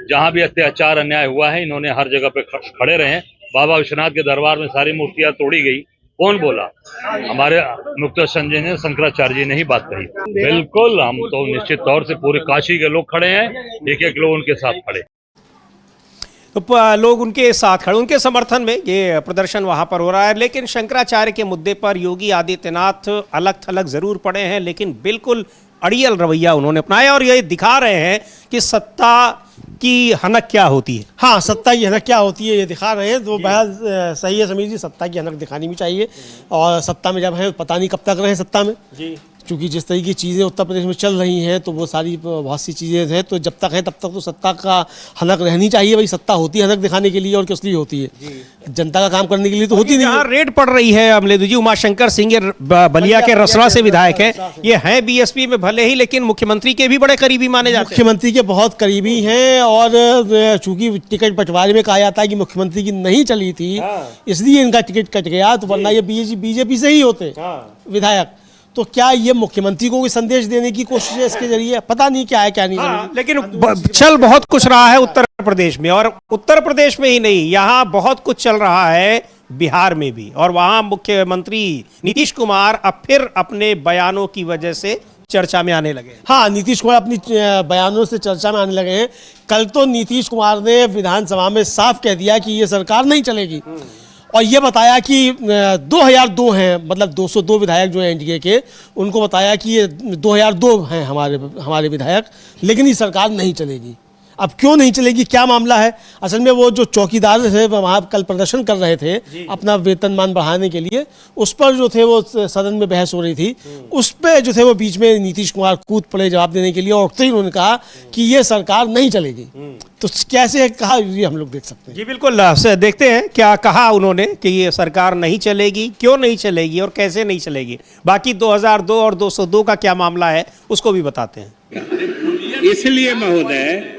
जहां भी अत्याचार अन्याय हुआ है, इन्होंने हर जगह पे खड़े रहे। बाबा विश्वनाथ के दरबार में सारी मूर्तियां तोड़ी गई, कौन बोला? हमारे मुक्त संजय ने, शंकराचार्य जी ने ही बात कही। बिल्कुल, हम तो निश्चित तौर से पूरे काशी के लोग खड़े हैं, एक एक लोग उनके साथ खड़े। तो लोग उनके साथ खड़े, उनके समर्थन में ये प्रदर्शन वहां पर हो रहा है। लेकिन शंकराचार्य के मुद्दे पर योगी आदित्यनाथ अलग थलग जरूर पड़े हैं, लेकिन बिल्कुल अड़ियल रवैया उन्होंने अपनाया और ये दिखा रहे हैं कि सत्ता की हनक क्या होती है। हाँ, सत्ता की हनक क्या होती है ये दिखा रहे हैं। तो बहुत सही है समीर जी, सत्ता की हनक दिखानी भी चाहिए। और सत्ता में जब है पता नहीं कब तक रहे सत्ता में जी, क्योंकि जिस तरीके की चीज़ें उत्तर प्रदेश में चल रही हैं तो वो सारी बहुत सी चीज़ें हैं, तो जब तक है तब तक तो सत्ता का हनक रहनी चाहिए। भाई, सत्ता होती है हनक दिखाने के लिए और किस लिए होती है? जनता का काम करने के लिए तो होती नहीं। रेड पड़ रही है अमलेदु जी, उमाशंकर सिंह ये बलिया के रसड़ा से विधायक है, ये हैं बीएसपी में भले ही, लेकिन मुख्यमंत्री के भी बड़े करीबी माने जाते हैं। मुख्यमंत्री के बहुत करीबी हैं और चूंकि टिकट बंटवारे में कहा जाता है कि मुख्यमंत्री की नहीं चली थी, इसलिए इनका टिकट कट गया, तो वरना ये बीजेपी से ही होते विधायक। तो क्या ये मुख्यमंत्री को कोई संदेश देने की कोशिश है इसके जरिए? पता नहीं क्या है क्या नहीं। लेकिन चल बहुत कुछ रहा है उत्तर प्रदेश में, और उत्तर प्रदेश में ही नहीं, यहाँ बहुत कुछ चल रहा है बिहार में भी। और वहाँ मुख्यमंत्री नीतीश कुमार अब फिर अपने बयानों की वजह से चर्चा में आने लगे। हाँ, नीतीश कुमार अपनी बयानों से चर्चा में आने लगे हैं। कल तो नीतीश कुमार ने विधानसभा में साफ कह दिया कि ये सरकार नहीं चलेगी और ये बताया कि 2002 हैं, मतलब 202 विधायक जो हैं एनडीए के, उनको बताया कि ये 2002 हैं हमारे विधायक, लेकिन ये सरकार नहीं चलेगी। अब क्यों नहीं चलेगी, क्या मामला है? असल में वो जो चौकीदार थे वहाँ कल प्रदर्शन कर रहे थे अपना वेतनमान बढ़ाने के लिए, उस पर जो थे वो सदन में बहस हो रही थी, उस पर जो थे वो बीच में नीतीश कुमार कूद पड़े जवाब देने के लिए और उठते ही उन्होंने कहा कि ये सरकार नहीं चलेगी। तो कैसे कहा ये हम लोग देख सकते हैं। जी बिल्कुल, देखते हैं क्या कहा उन्होंने कि ये सरकार नहीं चलेगी, क्यों नहीं चलेगी और कैसे नहीं चलेगी। बाकी 2002 और 202 का क्या मामला है उसको भी बताते हैं। इसलिए महोदय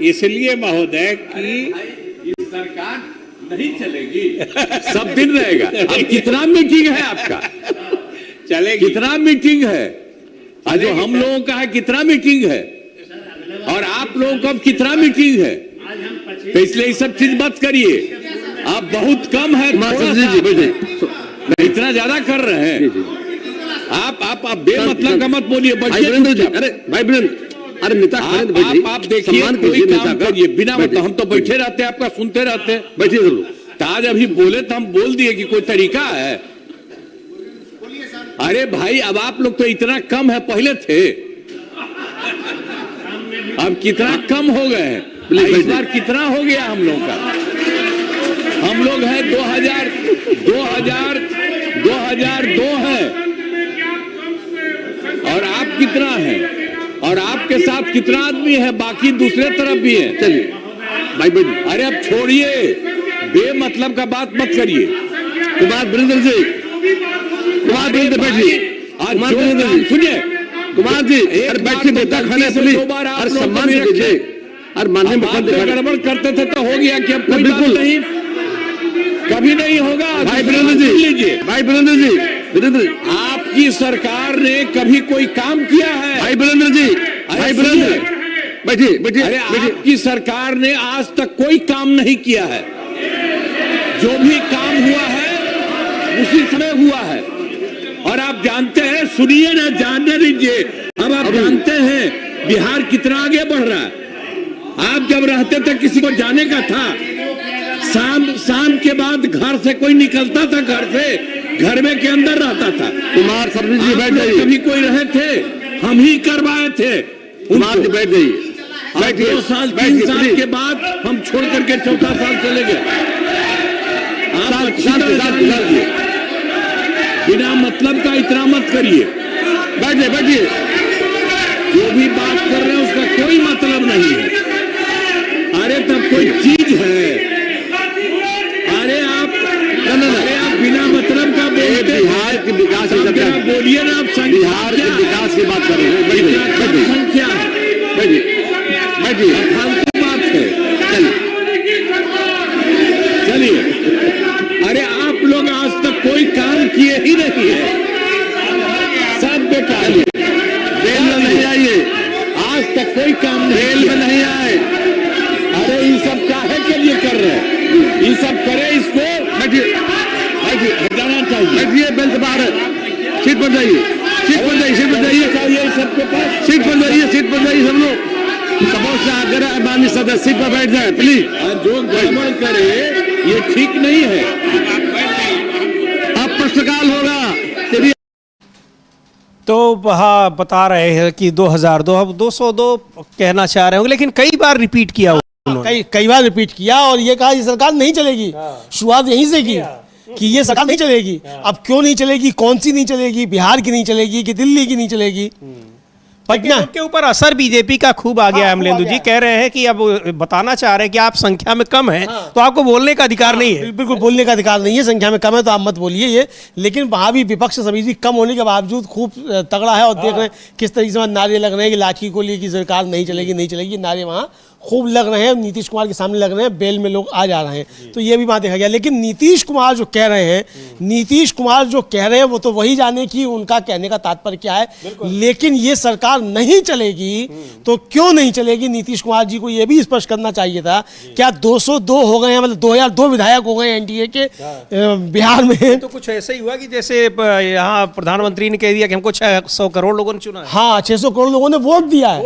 इसलिए महोदय कि इस सरकार नहीं चलेगी, सब दिन रहेगा। अब कितना मीटिंग है आपका, चलेगी कितना मीटिंग है, आज जो हम लोगों का है कितना मीटिंग है, और आप लोगों का कितना मीटिंग है, तो इसलिए ये सब चीज मत करिए। आप बहुत कम है, इतना ज्यादा कर रहे हैं आप बेमतलब का मत बोलिए। अरे भाई अरे नेता आप देखिए, कोई काम करिए बिना मतलब, हम तो बैठे रहते हैं, आपका सुनते रहते हैं, बैठिए जरूर। आज अभी बोले तो हम बोल दिए कि कोई तरीका है। अरे भाई अब आप लोग तो इतना कम है, पहले थे, अब कितना कम हो गए हैं, इस बार कितना हो गया हम लोग का, हम लोग हैं 2002 है, और आप कितना है, और आपके साथ कितना आदमी है, बाकी दूसरे तरफ भी है। चलिए भाई अरे अब छोड़िए, बेमतलब का बात मत करिए। कुमार वीरेंद्र जी, कुमार वीरेंद्र बैठिए, सुनिए कुमार जी, अरे बैठिए, नेता खाने प्लीज, अरे सम्मान से बैठिए। अरे माननीय मुख्यमंत्री गड़बड़ करते थे तो हो गया कि अब कोई बात नहीं, कभी नहीं होगा। भाई वीरेंद्र जी लीजिए, भाई वीरेंद्र जी, आपकी सरकार ने कभी कोई काम किया है? भाई वीरेंद्र जी, भाई वीरेंद्र बैठिए बैठिए। अरे आपकी सरकार ने आज तक कोई काम नहीं किया है, जो भी काम हुआ है उसी समय हुआ है। और आप जानते हैं, सुनिए ना, जानने दीजिए, अब आप जानते हैं बिहार कितना आगे बढ़ रहा है। आप जब रहते थे किसी को जाने का था, शाम के बाद घर से कोई निकलता था, घर में के अंदर रहता था। कुमार सर्विस जी बैठ जाइए, कभी कोई रहे थे, हम ही करवाए थे। कुमार जी बैठ जाइए, 2 साल 3 साल के बाद हम छोड़ करके 4था साल चले गए। आप बिना मतलब का इतना मत करिए, बैठिए बैठिए, जो भी बात कर रहे हैं उसका कोई मतलब नहीं है। अरे तब कोई चीज है, अरे आप बिना मतलब का बिहार के विकास की बोलिए ना, आप बिहार के विकास की बात कर रहे हैं, संख्या है, बैठिए, फालतू बात है। चलिए, अरे आप लोग आज तक कोई काम किए ही नहीं है, सब बेकार। रेल में नहीं आइए, आज तक कोई काम नहीं, रेल में नहीं आए। अरे ये सब काहे के लिए कर रहे हैं, ये सब करे, इसको हटाना चाहिए। बैठिए, बेंच बाहर, सीट पर जाइए, सीट पर जाइए, सीट पर जाइए, चाहिए सबके पास, सीट पर जाइए, सीट पर जाइए, सब लोग सपोज से अगर माननीय सदस्य सीट पर बैठ जाए प्लीज। जो गड़बड़ करे ये ठीक नहीं है, अब प्रश्नकाल होगा। तो हाँ, बता रहे हैं कि 2002, अब 202 कहना चाह रहे होंगे, लेकिन कई बार रिपीट किया उन्होंने, कई बार रिपीट किया और ये कहा ये सरकार नहीं चलेगी। शुरुआत यहीं से की कि ये सरकार नहीं चलेगी। अब क्यों नहीं चलेगी, कौन सी नहीं चलेगी, बिहार की नहीं चलेगी कि दिल्ली की नहीं चलेगी, पटना के ऊपर असर बीजेपी का खूब आ गया है। अमलेंदु जी कह रहे हैं कि अब बताना चाह रहे हैं कि आप संख्या में कम हैं, तो आपको बोलने का अधिकार नहीं है। बिल्कुल बोलने का अधिकार नहीं है, संख्या में कम है तो आप मत बोलिए ये। लेकिन वहां भी विपक्ष समिति कम होने के बावजूद खूब तगड़ा है, और देख रहे हैं किस तरीके से नारे लग रहे हैं कि लाठी को लिए की सरकार नहीं चलेगी, नहीं चलेगी, नारे वहाँ खूब लग रहे हैं। नीतीश कुमार के सामने लग रहे हैं, बेल में लोग आ जा रहे हैं, तो ये भी बात देखा गया। लेकिन नीतीश कुमार जो कह रहे हैं, वो तो वही जाने कि उनका कहने का तात्पर्य क्या है। लेकिन ये सरकार नहीं चलेगी तो क्यों नहीं चलेगी, नीतीश कुमार जी को ये भी स्पष्ट करना चाहिए था। क्या 202 हो गए हैं, मतलब 2002 विधायक हो गए एनडीए के बिहार में? तो कुछ ऐसा ही हुआ कि जैसे यहाँ प्रधानमंत्री ने कह दिया कि हमको 600 करोड़ लोगों ने चुना है। हाँ, 600 करोड़ लोगों ने वोट दिया है,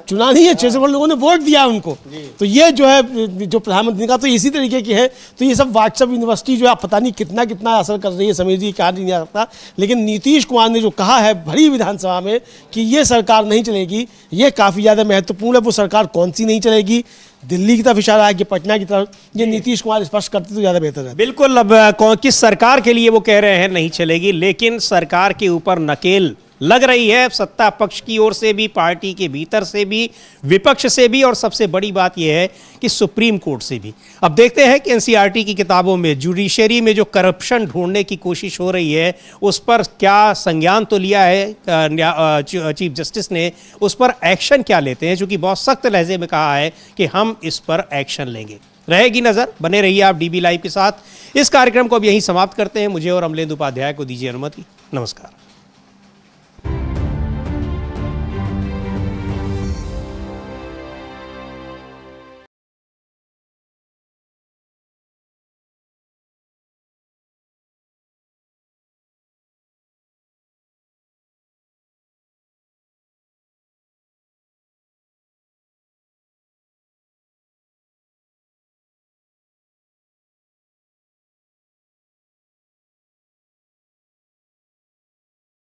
चुना नहीं है, 600 करोड़ लोगों ने वोट दिया उनको। तो ये जो है, जो प्रधानमंत्री का तो इसी तरीके की है। तो ये सब व्हाट्सएप यूनिवर्सिटी जो है पता नहीं कितना कितना असर कर रही है, समझ जी कहा नहीं आ सकता। लेकिन नीतीश कुमार ने जो कहा है भरी विधानसभा में कि ये सरकार नहीं चलेगी, ये काफी ज्यादा महत्वपूर्ण है। वो सरकार कौन सी नहीं चलेगी, दिल्ली की तरफ इशारा है कि पटना की तरफ, ये नीतीश कुमार स्पष्ट करते तो ज्यादा बेहतर है। बिल्कुल, अब किस सरकार के लिए वो कह रहे हैं नहीं चलेगी, लेकिन सरकार के ऊपर नकेल लग रही है सत्ता पक्ष की ओर से भी, पार्टी के भीतर से भी, विपक्ष से भी, और सबसे बड़ी बात यह है कि सुप्रीम कोर्ट से भी। अब देखते हैं कि एनसीईआरटी की किताबों में जुडिशरी में जो करप्शन ढूंढने की कोशिश हो रही है उस पर क्या संज्ञान तो लिया है चीफ जस्टिस ने, उस पर एक्शन क्या लेते हैं, क्योंकि बहुत सख्त लहजे में कहा है कि हम इस पर एक्शन लेंगे। रहेगी नजर, बने रहिए आप डीबी लाइव के साथ। इस कार्यक्रम को अब यहीं समाप्त करते हैं। मुझे और अमलेंदु उपाध्याय को दीजिए अनुमति। नमस्कार।